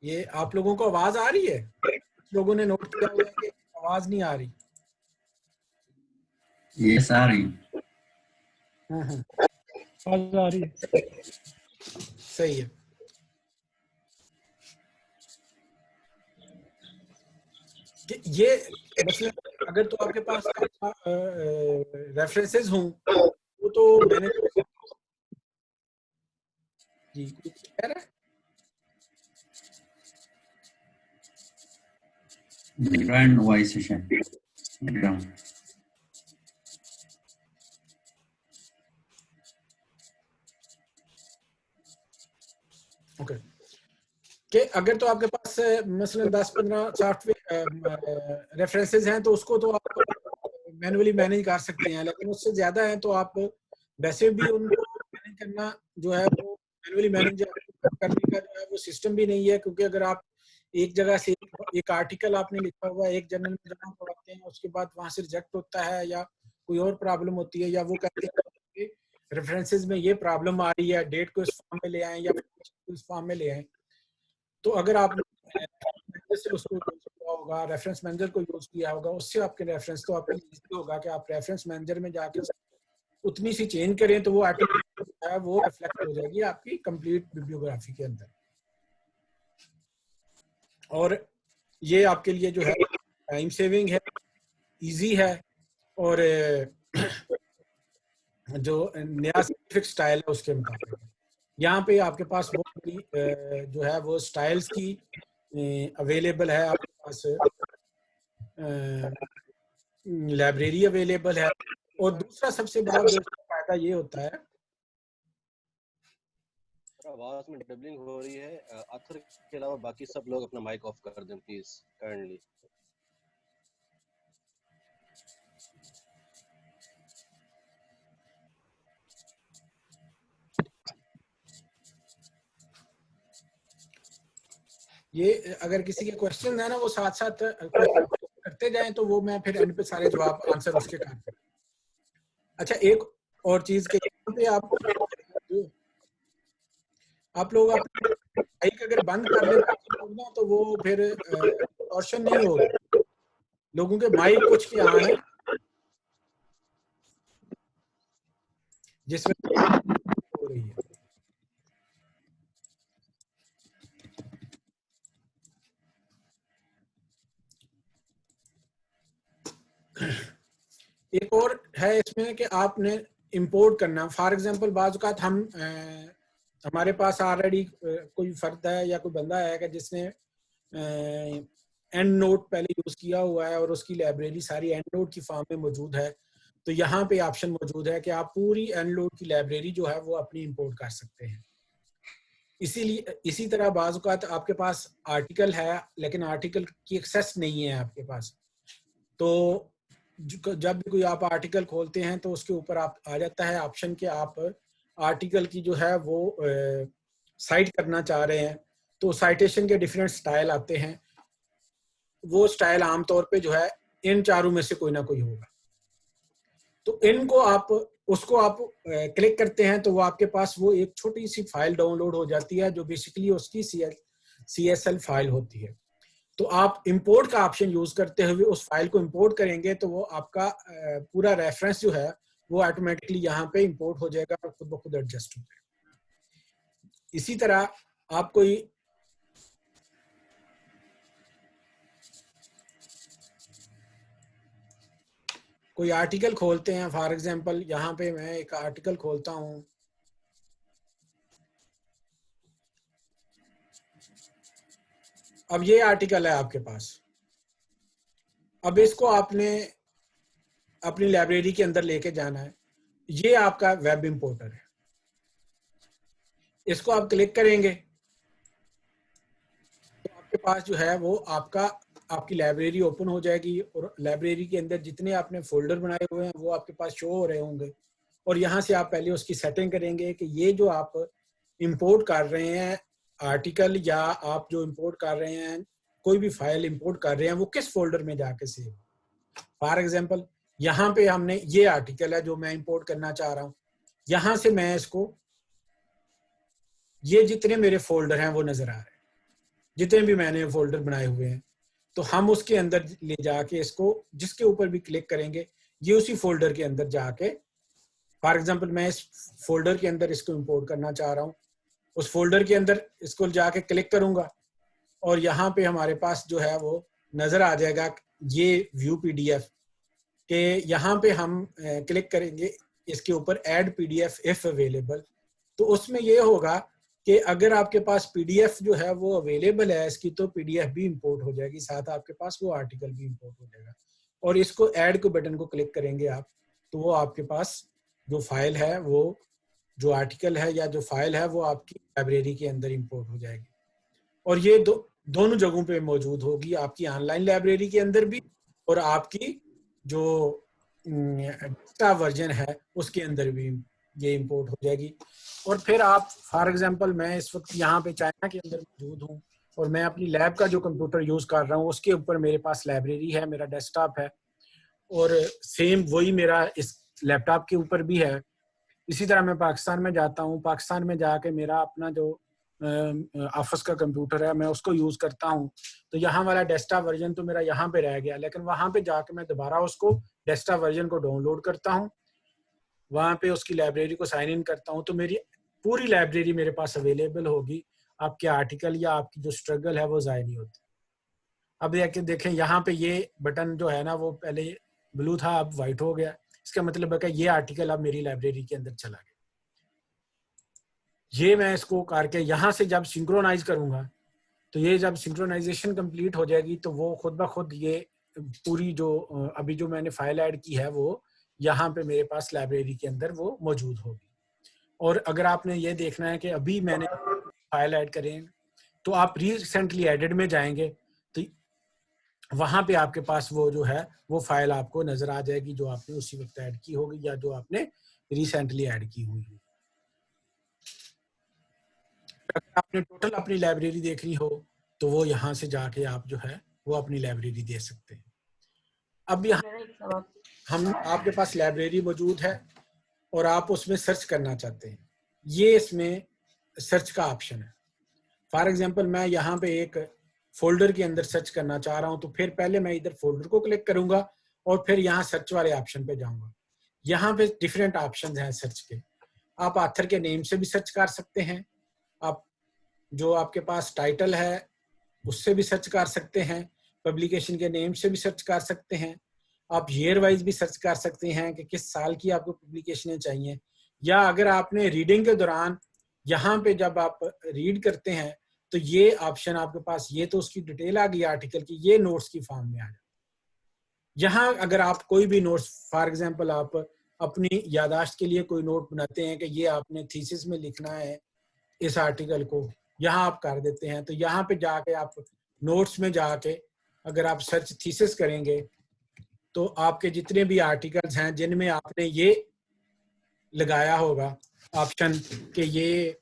ये आप लोगों को आवाज आ रही है? लोगों ने नोट किया हुआ है कि आवाज नहीं आ रही। यस आ रही। आवाज आ रही है। सही है। कि ये मतलब अगर तो आपके पास रेफरेंसेस हों वो तो मैंने जी कुछ कह रहा है। Run Y session. ओके कि अगर तो आपके पास मसलन 10-15 सॉफ्टवेयर रेफरेंसेस हैं तो उसको तो आप मैनुअली मैनेज कर सकते हैं, लेकिन उससे ज्यादा है तो आप वैसे भी उनको मैनेज करना जो है वो मैनुअली मैनेज करने का जो है वो सिस्टम भी नहीं है, क्योंकि अगर आप एक जगह से एक आर्टिकल आपने लिखा हुआ है एक जर्नल में जमा करवाते हैं, उसके बाद वहां से रिजेक्ट होता है या कोई और प्रॉब्लम होती है, या वो कहते हैं रेफरेंसेस में ये प्रॉब्लम आ रही है, डेट को इस फॉर्म में ले आए या इस फॉर्म में ले आए, तो अगर आपने से उसको यूज किया होगा, रेफरेंस मैनेजर को यूज किया होगा, उससे आपके रेफरेंस तो आपके इजी होगा कि आप रेफरेंस मैनेजर में जाके उतनी सी चेंज करें तो वो ऑटोमेटिक वो रिफ्लेक्ट हो जाएगी आपकी कंप्लीट बिब्लियोग्राफी के अंदर। और ये आपके लिए जो है टाइम सेविंग है, इजी है, और जो नया स्पेसिफिक स्टाइल है उसके मुताबिक यहाँ पे आपके पास वो जो है वो स्टाइल्स की अवेलेबल है, आपके पास लाइब्रेरी अवेलेबल है। और दूसरा सबसे बड़ा जो फायदा ये होता है, आवाज में डबलिंग हो रही है, अथर के अलावा बाकी सब लोग अपना माइक ऑफ कर दें प्लीज काइंडली। ये अगर किसी के क्वेश्चन है ना वो साथ साथ करते जाएं तो वो मैं फिर एंड पे सारे जवाब आंसर उसके कर। अच्छा एक और चीज के पे आप लोग माइक अगर बंद कर लेते ना तो वो फिर ऑप्शन नहीं होगा, लोगों के माइक कुछ के यहाँ है जिसमें हो रही है। एक और है इसमें कि आपने इंपोर्ट करना, फॉर एग्जांपल बाज़ औक़ात हम हमारे पास ऑलरेडी कोई फर्द है या कोई बंदा है कि जिसने एंड नोट पहले यूज किया हुआ है और उसकी लाइब्रेरी सारी एंड नोट की फॉर्म में मौजूद है, तो यहाँ पे ऑप्शन मौजूद है कि आप पूरी एंड नोट की लाइब्रेरी जो है वो अपनी इंपोर्ट कर सकते हैं। इसीलिए इसी तरह बाज़ औक़ात आपके पास आर्टिकल है लेकिन आर्टिकल की एक्सेस नहीं है आपके पास, तो जब भी कोई आप आर्टिकल खोलते हैं तो उसके ऊपर आप आ जाता है ऑप्शन कि आप आर्टिकल की जो है वो साइट करना चाह रहे हैं, तो साइटेशन के डिफरेंट स्टाइल आते हैं। वो स्टाइल आमतौर पे जो है इन चारों में से कोई ना कोई होगा। तो इनको आप उसको आप क्लिक करते हैं तो वो आपके पास वो एक छोटी सी फाइल डाउनलोड हो जाती है जो बेसिकली उसकी CSL फाइल होती है। तो आप इंपोर्ट का ऑप्शन यूज करते हुए उस फाइल को इंपोर्ट करेंगे तो वो आपका पूरा रेफरेंस जो है वो ऑटोमेटिकली यहाँ पे इंपोर्ट हो जाएगा और खुद ब खुद एडजस्ट हो जाएगा। इसी तरह आप कोई आर्टिकल खोलते हैं, फॉर एग्जांपल यहाँ पे मैं एक आर्टिकल खोलता हूँ, अब ये आर्टिकल है आपके पास। अब इसको आपने अपनी लाइब्रेरी के अंदर लेके जाना है। ये आपका वेब इंपोर्टर है, इसको आप क्लिक करेंगे तो आपके पास जो है वो आपकी लाइब्रेरी ओपन हो जाएगी और लाइब्रेरी के अंदर जितने आपने फोल्डर बनाए हुए हैं वो आपके पास शो हो रहे होंगे। और यहाँ से आप पहले उसकी सेटिंग करेंगे कि ये जो आप इंपोर्ट कर रहे हैं आर्टिकल या आप जो इंपोर्ट कर रहे हैं कोई भी फाइल इंपोर्ट कर रहे हैं वो किस फोल्डर में जाके सेव। फॉर एग्जांपल यहाँ पे हमने ये आर्टिकल है जो मैं इंपोर्ट करना चाह रहा हूँ, यहाँ से मैं इसको ये जितने मेरे फोल्डर हैं वो नजर आ रहे हैं, जितने भी मैंने फोल्डर बनाए हुए हैं, तो हम उसके अंदर ले जाके इसको जिसके ऊपर भी क्लिक करेंगे ये उसी फोल्डर के अंदर जाके, फॉर एग्जांपल मैं इस फोल्डर के अंदर इसको इंपोर्ट करना चाह रहा हूँ, उस फोल्डर के अंदर इसको जाके क्लिक करूंगा और यहाँ पे हमारे पास जो है वो नजर आ जाएगा ये व्यू PDF के यहाँ पे हम क्लिक करेंगे इसके ऊपर ऐड PDF इफ अवेलेबल। तो उसमें ये होगा कि अगर आपके पास PDF जो है वो अवेलेबल है इसकी तो PDF भी इंपोर्ट हो जाएगी, साथ आपके पास वो आर्टिकल भी इंपोर्ट हो जाएगा। और इसको ऐड को बटन को क्लिक करेंगे आप तो वो आपके पास जो फाइल है वो जो आर्टिकल है या जो फाइल है वो आपकी लाइब्रेरी के अंदर इंपोर्ट हो जाएगी। और ये दोनों जगहों पे मौजूद होगी, आपकी ऑनलाइन लाइब्रेरी के अंदर भी और आपकी जो डेस्कटॉप वर्जन है उसके अंदर भी ये इंपोर्ट हो जाएगी। और फिर आप फॉर एग्जांपल मैं इस वक्त यहाँ पे चाइना के अंदर मौजूद हूँ और मैं अपनी लैब का जो कंप्यूटर यूज कर रहा हूँ उसके ऊपर मेरे पास लाइब्रेरी है, मेरा डेस्कटॉप है और सेम वही मेरा इस लैपटॉप के ऊपर भी है। इसी तरह मैं पाकिस्तान में जाता हूँ, पाकिस्तान में जाके मेरा अपना जो ऑफिस का कंप्यूटर है मैं उसको यूज करता हूँ, तो यहाँ वाला डेस्कटॉप वर्जन तो मेरा यहाँ पे रह गया, लेकिन वहां पे जाके मैं दोबारा उसको डेस्कटॉप वर्जन को डाउनलोड करता हूँ, वहां पे उसकी लाइब्रेरी को साइन इन करता हूँ तो मेरी पूरी लाइब्रेरी मेरे पास अवेलेबल होगी। आपके आर्टिकल या आपकी जो स्ट्रगल है वो ज़ाहिर नहीं होती। अब देखें यहाँ पे ये बटन जो है ना वो पहले ब्लू था अब व्हाइट हो गया, इसका मतलब है कि ये आर्टिकल अब मेरी लाइब्रेरी के अंदर चला गया। ये मैं इसको करके यहाँ से जब सिंक्रोनाइज करूंगा तो ये जब सिंक्रोनाइजेशन कंप्लीट हो जाएगी तो वो खुद ब खुद ये पूरी जो अभी जो मैंने फाइल ऐड की है वो यहाँ पे मेरे पास लाइब्रेरी के अंदर वो मौजूद होगी। और अगर आपने ये देखना है कि अभी मैंने फाइल ऐड करें तो आप रिसेंटली एडेड में जाएंगे तो वहां पे आपके पास वो जो है वो फाइल आपको नजर आ जाएगी जो आपने उसी वक्त ऐड की होगी या जो आपने रिसेंटली ऐड की हुई है। अगर आपने टोटल अपनी लाइब्रेरी देखनी हो तो वो यहाँ से जाके आप जो है वो अपनी लाइब्रेरी दे सकते हैं। अब यहाँ हम आपके पास लाइब्रेरी मौजूद है और आप उसमें सर्च करना चाहते हैं, ये इसमें सर्च का ऑप्शन है। फॉर एग्जांपल मैं यहाँ पे एक फोल्डर के अंदर सर्च करना चाह रहा हूँ तो फिर पहले मैं इधर फोल्डर को क्लिक करूंगा और फिर यहाँ सर्च वाले ऑप्शन पे जाऊंगा। यहाँ पे डिफरेंट ऑप्शन हैं सर्च के, आप ऑथर के नेम से भी सर्च कर सकते हैं, आप जो आपके पास टाइटल है उससे भी सर्च कर सकते हैं, पब्लिकेशन के नेम से भी सर्च कर सकते हैं, आप ईयर वाइज भी सर्च कर सकते हैं कि किस साल की आपको पब्लिकेशनें चाहिए, या अगर आपने रीडिंग के दौरान यहाँ पे जब आप रीड करते हैं तो ये ऑप्शन आपके पास, ये तो उसकी डिटेल आ गई आर्टिकल की, ये नोट्स की फॉर्म में आ जाए। यहाँ अगर आप कोई भी नोट्स फॉर एग्जांपल आप अपनी यादाश्त के लिए कोई नोट बनाते हैं कि ये आपने थीसिस में लिखना है इस आर्टिकल को, यहाँ आप कर देते हैं। तो यहाँ पे जाके आप नोट्स में जाके अगर आप सर्च थीसिस करेंगे तो आपके जितने भी आर्टिकल्स हैं जिनमें आपने ये लगाया होगा ऑप्शन कि ये,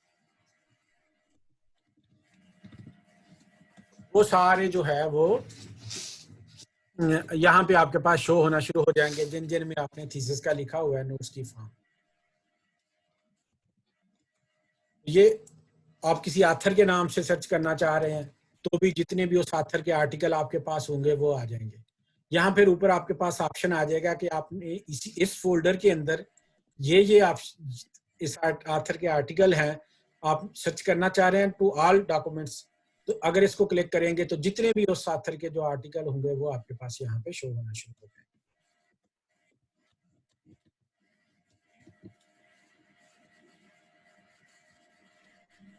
वो सारे जो है वो यहाँ पे आपके पास शो होना शुरू हो जाएंगे, जिन जिन में आपने थीसिस का लिखा हुआ है नोट्स की फॉर्म। ये आप किसी ऑथर के नाम से सर्च करना चाह रहे हैं तो भी जितने भी उस ऑथर के आर्टिकल आपके पास होंगे वो आ जाएंगे। यहाँ फिर ऊपर आपके पास ऑप्शन आ जाएगा कि आपने इस फोल्डर के अंदर ये आप इस ऑथर के आर्टिकल हैं आप सर्च करना चाह रहे हैं टू ऑल डॉक्यूमेंट्स, तो अगर इसको क्लिक करेंगे तो जितने भी उस ऑथर के जो आर्टिकल होंगे वो आपके पास यहाँ पे शो होना शुरू हो जाएंगे।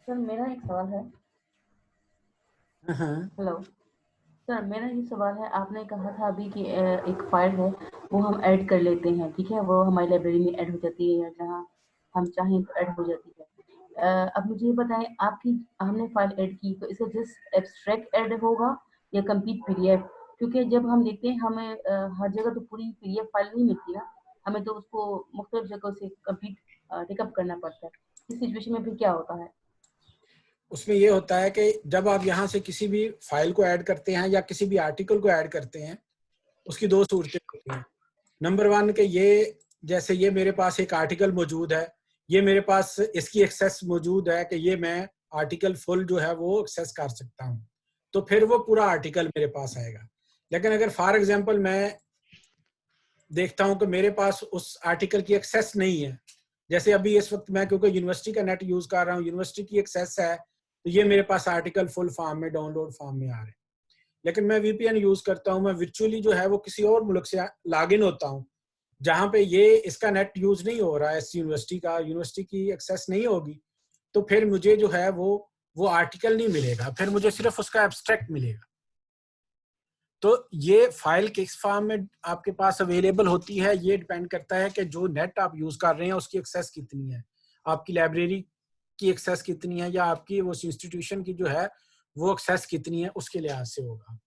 सर मेरा एक सवाल है। हेलो सर, मेरा ये सवाल है, आपने कहा था अभी कि एक फाइल है वो हम ऐड कर लेते हैं, ठीक है, वो हमारी लाइब्रेरी में ऐड हो जाती है या जहाँ हम चाहें तो ऐड हो जाती है। अब मुझे बताएं, आपकी हमने फाइल ऐड की तो इसका जस्ट एब्स्ट्रैक्ट ऐड होगा या कंप्लीट पीडीएफ? क्योंकि जब हम देखते हैं हमें हर जगह तो पूरी पीडीएफ फाइल नहीं मिलती ना, हमें तो उसको मुख्तलिफ जगह से कंप्लीट टेकअप करना पड़ता है। इस सिचुएशन में फिर क्या होता है? उसमें ये होता है कि जब आप यहाँ से किसी भी फाइल को ऐड करते हैं या किसी भी आर्टिकल को ऐड करते हैं, उसकी दो सूरतें होती हैं। नंबर वन के ये, जैसे ये मेरे पास एक आर्टिकल मौजूद है, ये मेरे पास इसकी एक्सेस मौजूद है कि ये मैं आर्टिकल फुल जो है वो एक्सेस कर सकता हूँ, तो फिर वो पूरा आर्टिकल मेरे पास आएगा। लेकिन अगर फॉर एग्जांपल मैं देखता हूँ कि मेरे पास उस आर्टिकल की एक्सेस नहीं है, जैसे अभी इस वक्त मैं क्योंकि यूनिवर्सिटी का नेट यूज कर रहा हूँ, यूनिवर्सिटी की एक्सेस है, तो ये मेरे पास आर्टिकल फुल फॉर्म में डाउनलोड फॉर्म में आ रहे हैं। लेकिन मैं वीपीएन यूज करता हूँ, मैं वर्चुअली जो है वो किसी और मुल्क से लॉगिन होता हूँ जहाँ पे ये इसका नेट यूज नहीं हो रहा है, इस यूनिवर्सिटी की एक्सेस नहीं होगी, तो फिर मुझे जो है वो आर्टिकल नहीं मिलेगा, फिर मुझे सिर्फ उसका एब्स्ट्रैक्ट मिलेगा। तो ये फाइल किस फॉर्म में आपके पास अवेलेबल होती है ये डिपेंड करता है कि जो नेट आप यूज कर रहे हैं उसकी एक्सेस कितनी है, आपकी लाइब्रेरी की एक्सेस कितनी है, या आपकी उस इंस्टीट्यूशन की जो है वो एक्सेस कितनी है, उसके लिहाज से होगा।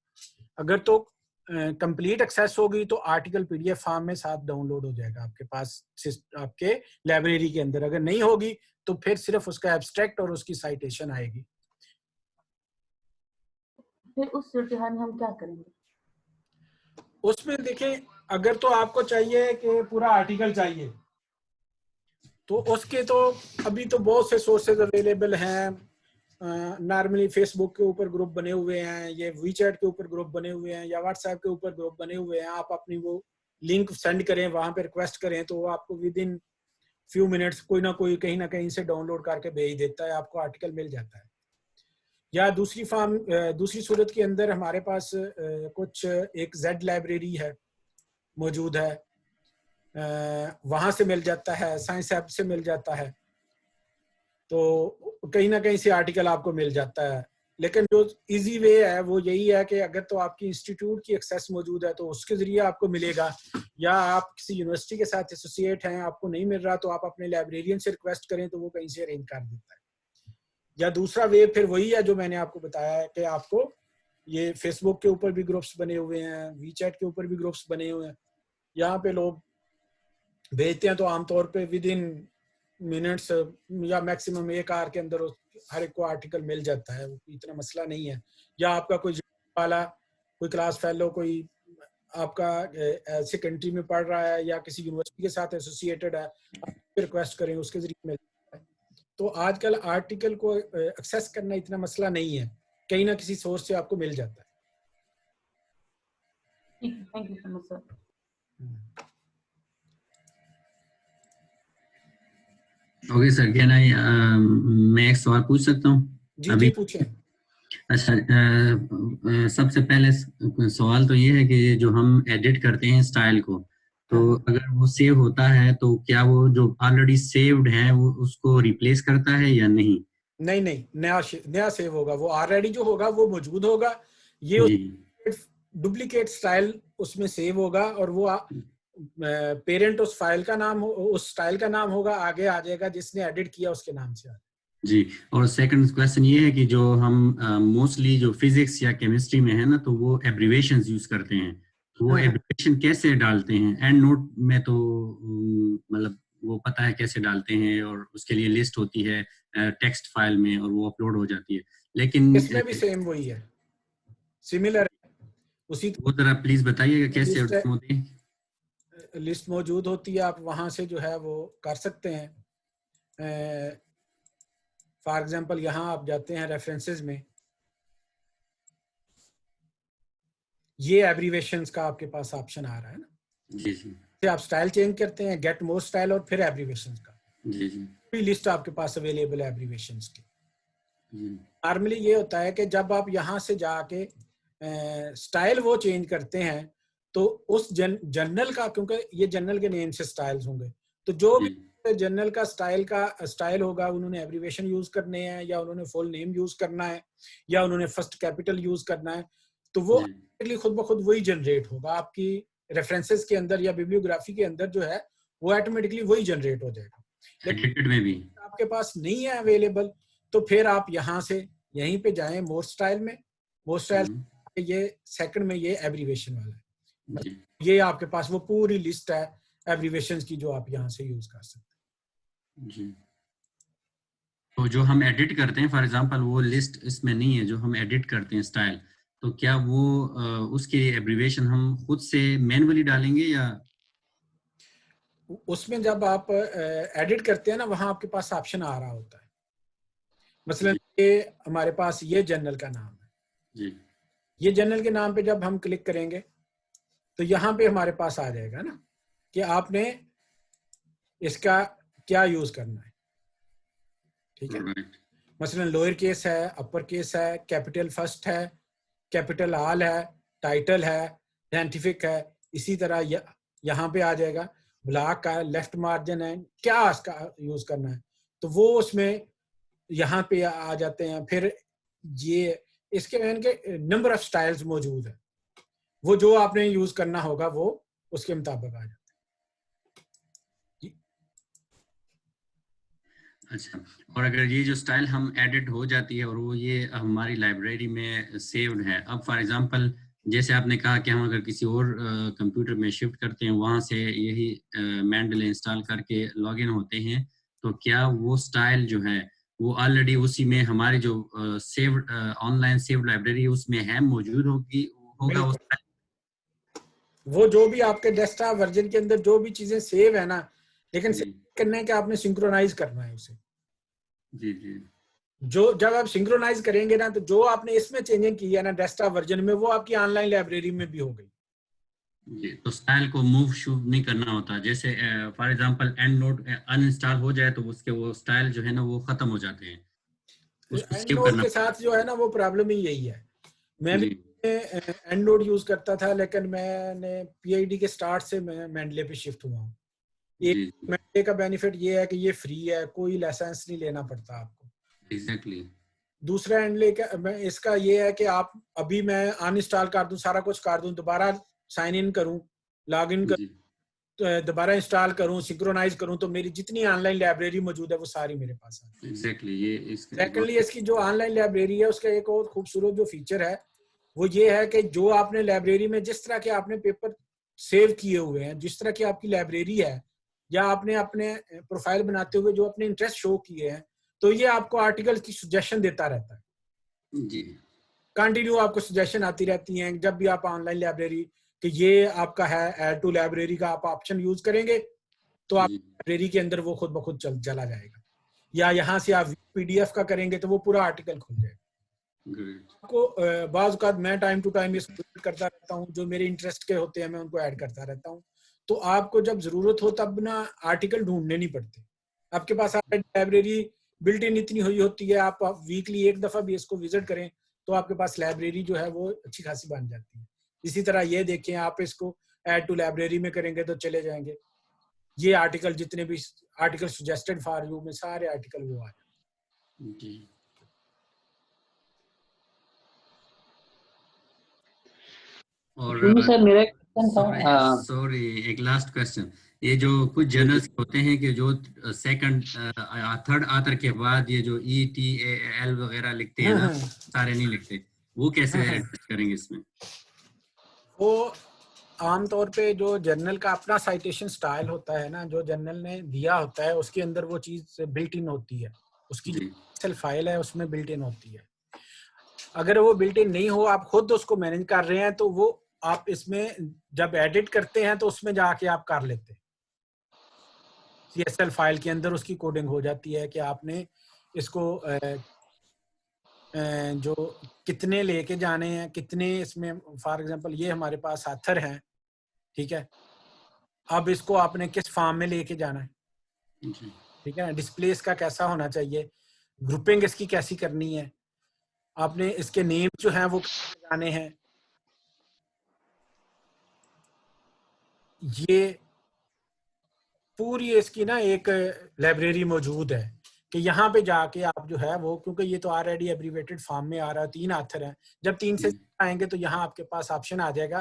अगर तो कंप्लीट एक्सेस होगी तो आर्टिकल पीडीएफ फॉर्म में साथ डाउनलोड हो जाएगा आपके पास आपके लाइब्रेरी के अंदर। अगर नहीं होगी तो फिर सिर्फ उसका एब्स्ट्रैक्ट और उसकी साइटेशन आएगी। फिर उस सूरत हाल में हम क्या करेंगे? उसमें देखिए, अगर तो आपको चाहिए कि पूरा आर्टिकल चाहिए तो उसके तो अभी तो बहुत से सोर्सेज अवेलेबल हैं। नॉर्मली फेसबुक के ऊपर ग्रुप बने हुए हैं, ये वीचैट के ऊपर ग्रुप बने हुए हैं, या व्हाट्सएप के ऊपर ग्रुप बने हुए हैं। आप अपनी वो लिंक सेंड करें, वहां पे रिक्वेस्ट करें तो वो आपको विद इन फ्यू मिनट्स कोई ना कोई कहीं ना कहीं से डाउनलोड करके भेज देता है, आपको आर्टिकल मिल जाता है। या दूसरी सूरत के अंदर हमारे पास कुछ एक जेड लाइब्रेरी है मौजूद है, वहां से मिल जाता है, साइंस ऐप से मिल जाता है, तो कहीं ना कहीं से आर्टिकल आपको मिल जाता है। लेकिन जो इजी वे है वो यही है कि अगर तो आपकी इंस्टीट्यूट की एक्सेस मौजूद है तो उसके जरिए आपको मिलेगा, या आप किसी यूनिवर्सिटी के साथ एसोसिएट हैं, आपको नहीं मिल रहा तो आप अपने लाइब्रेरियन से रिक्वेस्ट करें तो वो कहीं से अरेंज कर देता है। या दूसरा वे फिर वही है जो मैंने आपको बताया है कि आपको ये फेसबुक के ऊपर भी ग्रुप्स बने हुए हैं, वीचैट के ऊपर भी ग्रुप्स बने हुए हैं, यहाँ पे लोग भेजते हैं तो आमतौर पे विद इन मिनट्स या मैक्सिमम एक आवर के अंदर हर एक को आर्टिकल मिल जाता है, इतना मसला नहीं है। या आपका कोई वाला, कोई क्लास फेलो, कोई आपका ऐसे कंट्री में पढ़ रहा है या किसी यूनिवर्सिटी के साथ एसोसिएटेड है, आप रिक्वेस्ट करें उसके जरिए मिल जाता है। तो आजकल आर्टिकल को एक्सेस करना इतना मसला नहीं है, कहीं ना किसी सोर्स से आपको मिल जाता है। Thank you so much sir. Okay sir, क्या मैं एक सवाल पूछ सकता हूँ? जी पूछें। अच्छा, सबसे पहले सवाल तो ये है कि जो हम एडिट करते हैं स्टाइल को, तो अगर वो सेव होता है तो क्या वो जो ऑलरेडी सेव्ड है वो उसको रिप्लेस करता है या नहीं? नहीं, नया सेव होगा, वो ऑलरेडी जो होगा वो मौजूद होगा, ये डुप्लीकेट स्टाइल उसमें सेव होगा और वो पेरेंट उस फाइल का नाम, उस स्टाइल का नाम होगा, आगे आ जाएगा जिसने एडिट किया उसके नाम से। जी। और सेकंड क्वेश्चन ये है कि जो हम मोस्टली जो फिजिक्स या केमिस्ट्री में है ना, तो वो एब्रिवेशंस यूज करते हैं, तो वो हाँ, हाँ। एब्रिवेशन कैसे डालते हैं? एंड नोट में तो मतलब वो पता है कैसे डालते हैं, और उसके लिए लिस्ट होती है टेक्स्ट फाइल में और वो अपलोड हो जाती है, लेकिन इसमें भी सेम वही है, सिमिलर उसी वो जरा प्लीज बताइएगा कैसे लिस्ट होती है। लिस्ट मौजूद होती है, आप वहां से जो है वो कर सकते हैं। फॉर एग्जांपल यहाँ आप जाते हैं रेफरेंसेस में, ये एब्रीवेशंस का आपके पास ऑप्शन आ रहा है ना, जी जी फिर आप स्टाइल चेंज करते हैं, गेट मोर स्टाइल और फिर एब्रीवेशंस का जी जी पूरी लिस्ट आपके पास अवेलेबल है एब्रीवेशंस की। जी नॉर्मली ये होता है कि जब आप यहाँ से जाके स्टाइल वो चेंज करते हैं, तो उस जर्नल का, क्योंकि ये जर्नल के नेम से स्टाइल्स होंगे, तो जो जी भी जर्नल का स्टाइल होगा, उन्होंने एब्रीवेशन यूज करने हैं, या उन्होंने फुल नेम यूज करना है, या उन्होंने फर्स्ट कैपिटल यूज करना है, तो वो जी खुद ब खुद वही जनरेट होगा आपकी रेफरेंसेस के अंदर या बिब्लियोग्राफी के अंदर जो है वो ऑटोमेटिकली वही जनरेट हो जाएगा। लेकिन एडिटेड में भी। आपके पास नहीं है अवेलेबल, तो फिर आप यहाँ से यहीं पे जाएं मोर स्टाइल में, मोर स्टाइल हम्म, ये सेकंड में ये एब्रीवेशन वाला है, जी ये आपके पास वो पूरी लिस्ट है एब्रीवेशंस की जो आप यहाँ से यूज कर सकते जी। तो जो हम एडिट करते हैं, फॉर एग्जांपल वो लिस्ट इसमें नहीं है, जो हम एडिट करते हैं स्टाइल, तो क्या वो उसके एब्रीविएशन हम खुद से मैन्युअली डालेंगे या? हैं। उसमें जब आप एडिट करते हैं ना, वहां आपके पास ऑप्शन आ रहा होता है, मसलन जी ये हमारे पास ये जर्नल का नाम है, जी ये जर्नल के नाम पे जब हम क्लिक करेंगे तो यहाँ पे हमारे पास आ जाएगा ना कि आपने इसका क्या यूज करना है, ठीक है। राइट मसलन लोअर केस है, अपर केस है, कैपिटल फर्स्ट है, कैपिटल ऑल है, टाइटल है, साइंटिफिक है, इसी तरह यहाँ पे आ जाएगा, ब्लॉक का लेफ्ट मार्जिन है, क्या इसका यूज करना है, तो वो उसमें यहाँ पे आ जाते हैं। फिर ये इसके के नंबर ऑफ स्टाइल्स मौजूद है, वो जो आपने यूज करना होगा वो उसके मुताबिक आ जाता है। अच्छा। और अगर ये जो स्टाइल हम एडिट हो जाती है और वो ये हमारी लाइब्रेरी में सेव्ड है, अब फॉर एग्जांपल जैसे आपने कहा कि हम अगर किसी और कंप्यूटर में शिफ्ट करते हैं, वहां से यही मैंडल इंस्टॉल करके लॉगिन होते हैं, तो क्या वो स्टाइल जो है वो ऑलरेडी उसी में हमारी जो सेव्ड ऑनलाइन सेव्ड लाइब्रेरी उसमें है, मौजूद होगी, होगा वो बिल्कुल, स्टाइल? वो जो भी आपके डेस्कटॉप वर्जन के अंदर जो भी चीजें सेव है ना, लेकिन जी सेव करने है कि आपने सिंक्रोनाइज करना है उसे। जी जी जो जब आप सिंक्रोनाइज करेंगे ना, तो जो आपने इसमें चेंजिंग की है ना डेस्कटॉप वर्जन में, वो आपकी ऑनलाइन लाइब्रेरी में भी हो गई। जी। तो स्टाइल को मूव शूव नहीं करना होता, जैसे for example and note uninstall हो जाए तो उसके वो स्टाइल जो है ना वो खत्म हो जाते हैं, उसको एंड सेव नोड करना के पड़ता साथ जो है ना वो प्रॉब्लम ही यही है। मैं है। भी जी एंड नोड यूज करता था, लेकिन मैंने पीआईडी के स्टार्ट से मैं मेंडले पे शिफ्ट हुआ हूँ। एक जी मेंडले का बेनिफिट ये है कि ये फ्री है, कोई लाइसेंस नहीं लेना पड़ता आपको। एग्जैक्टली। दूसरा एंड का मैं इसका ये है कि आप अभी मैं अनइंस्टॉल कर दूं, सारा कुछ कर दूं, दोबारा साइन इन करूं, लॉग इन जी दोबारा इंस्टॉल करूं, सिंक्रोनाइज करूं, तो मेरी जितनी ऑनलाइन लाइब्रेरी मौजूद है वो सारी मेरे पास है। एग्जैक्टली ये इसके सेकेंडली इसकी जो ऑनलाइन लाइब्रेरी है उसका एक और खूबसूरत जो फीचर है वो ये है कि जो आपने लाइब्रेरी में जिस तरह के आपने पेपर सेव किए हुए हैं, जिस तरह की आपकी लाइब्रेरी है, या आपने अपने प्रोफाइल बनाते हुए जो अपने इंटरेस्ट शो किए हैं, तो ये आपको आर्टिकल की सजेशन देता रहता है। जी कंटिन्यू आपको सजेशन आती रहती हैं जब भी आप ऑनलाइन लाइब्रेरी कि ये आपका है ऐड टू लाइब्रेरी का आप ऑप्शन यूज करेंगे, तो आप जी लाइब्रेरी के अंदर वो खुद ब खुद चला जाएगा, या यहाँ से आप पीडीएफ का करेंगे तो वो पूरा आर्टिकल खुल जाएगा। ग्रेट। आपको बाज़ औक़ात मैं टाइम टू टाइम इसको ऐड करता रहता हूँ, जो मेरे इंटरेस्ट के होते हैं मैं उनको ऐड करता रहता हूँ। तो आपको जब जरूरत हो तब ना आर्टिकल ढूंढने नहीं पड़ते, आपके पास लाइब्रेरी बिल्ट इन इतनी हुई होती है। आप वीकली एक दफा भी इसको विजिट करें तो आपके पास लाइब्रेरी जो है वो अच्छी खासी बन जाती है। इसी तरह ये देखें, आप इसको ऐड टू लाइब्रेरी में करेंगे तो चले जाएंगे, ये आर्टिकल जितने भी आर्टिकल सजेस्टेड फॉर यू में सारे आर्टिकल वो आ जाए। जी। और जी सर, मेरा एक क्वेश्चन सॉरी था। सॉरी एक लास्ट क्वेश्चन, ये जो कुछ जर्नल्स होते हैं कि जो सेकंड थर्ड आथर के बाद ये जो ETAL वगैरह लिखते हैं ना, सारे नहीं लिखते, वो कैसे एडजस्ट करेंगे इसमें? वो आमतौर पे जो जर्नल का अपना साइटेशन स्टाइल होता है ना, जो जर्नल ने दिया होता है उसके अंदर वो चीज बिल्ट इन होती है, उसकी जो जी एक्सेल फाइल है उसमें बिल्ट इन होती है। अगर वो बिल्ट इन नहीं हो, आप खुद उसको मैनेज कर रहे हैं, तो वो आप इसमें जब एडिट करते हैं तो उसमें जाके आप कर लेते हैं, CSL फाइल के अंदर उसकी कोडिंग हो जाती है कि आपने इसको जो कितने लेके जाने हैं, कितने इसमें, फॉर एग्जांपल ये हमारे पास ऑथर हैं, ठीक है, अब इसको आपने किस फॉर्म में लेके जाना है, जी ठीक है, डिस्प्ले इसका कैसा होना चाहिए, ग्रुपिंग इसकी कैसी करनी है, आपने इसके नेम जो हैं वो कैसे लगाने हैं, ये पूरी इसकी ना एक लाइब्रेरी मौजूद है कि यहाँ पे जाके आप जो है वो, क्योंकि ये तो ऑलरेडी एब्रीवेटेड फॉर्म में आ रहा है, 3 ऑथर हैं, जब 3 से आएंगे तो यहाँ आपके पास ऑप्शन आ जाएगा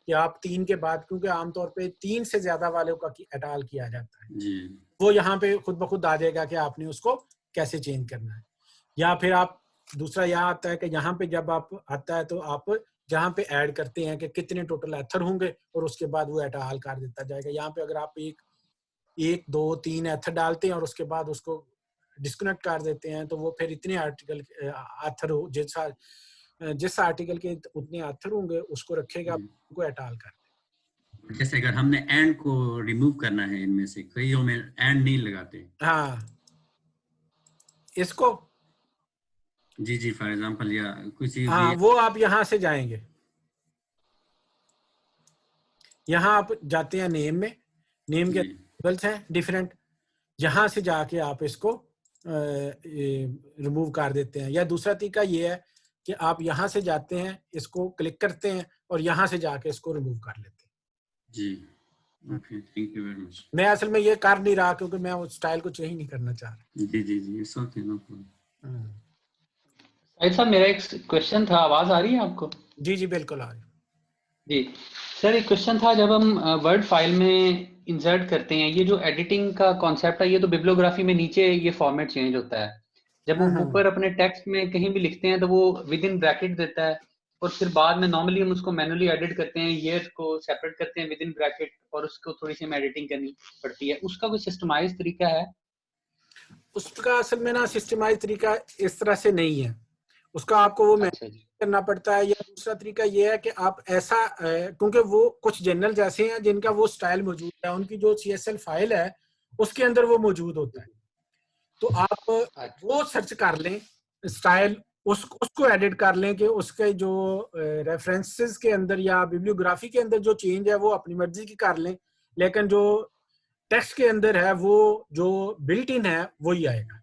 कि आप 3 के बाद, क्योंकि आमतौर पे 3 से ज्यादा वालों का एटाल किया जाता है, जी वो यहाँ पे खुद ब खुद आ जाएगा कि आपने उसको कैसे चेंज करना है। या फिर आप दूसरा यह आता है कि यहाँ पे जब आप आता है तो आप जहाँ पे ऐड करते हैं कि कितने टोटल ऑथर होंगे और उसके बाद वो एटाल कर देता जाएगा। यहाँ पे अगर आप एक 2 3 एथर डालते हैं और उसके बाद उसको डिस्कनेक्ट कर देते हैं तो वो फिर इतने आर्टिकल आथर हो, जिस आर्टिकल के उतने आथर होंगे उसको रखेगा, उनको एटाल कर। जैसे अगर हमने एंड को रिमूव करना है, इनमें से कईयों में एंड नहीं लगाते। हाँ, इसको जी जी फॉर एग्जांपल, या कुछ हाँ, भी। वो आप यहाँ से जाएंगे, यहाँ आप जाते हैं नेम में, नेम के टेबल्स हैं डिफरेंट, यहाँ से जाके आप इसको रिमूव कर देते हैं। या दूसरा तरीका ये है कि आप यहाँ से जाते हैं, इसको क्लिक करते हैं और यहाँ से जाके इसको रिमूव कर लेते हैं। जी okay, thank you very much. मैं असल में ये कर नहीं रहा क्योंकि मैं उस स्टाइल को चेंज नहीं करना चाह रहा। जी जी जी, it's okay, no problem. Sahid साहब, मेरा एक क्वेश्चन था, आवाज आ रही है आपको? जी जी बिल्कुल आ रही। जी सर, एक क्वेश्चन था, जब हम वर्ड फाइल में इंसर्ट करते हैं, ये जो एडिटिंग का कॉन्सेप्ट है, ये तो बिब्लियोग्राफी में नीचे ये फॉर्मेट चेंज होता है, जब हम ऊपर अपने टेक्स्ट में कहीं भी लिखते हैं तो वो विद इन ब्रैकेट देता है, और फिर बाद में नॉर्मली हम उसको मैनुअली एडिट करते हैं, ईयर को सेपरेट करते हैं विद इन ब्रैकेट, और उसको थोड़ी सी हमें एडिटिंग करनी पड़ती है। उसका कोई सिस्टमाइज तरीका है? उसका असल में ना सिस्टमाइज तरीका इस तरह से नहीं है, उसका आपको वो करना पड़ता है। या दूसरा तरीका ये है कि आप ऐसा, क्योंकि वो कुछ जर्नल ऐसे हैं जिनका वो स्टाइल मौजूद है, उनकी जो CSL फाइल है उसके अंदर वो मौजूद होता है, तो आप वो सर्च कर लें स्टाइल, उसको एडिट कर लें कि उसके जो रेफरेंसेस के अंदर या बिब्लियोग्राफी के अंदर जो चेंज है वो अपनी मर्जी की कर लें, लेकिन जो टेक्स्ट के अंदर है वो जो बिल्ट इन है वही आएगा।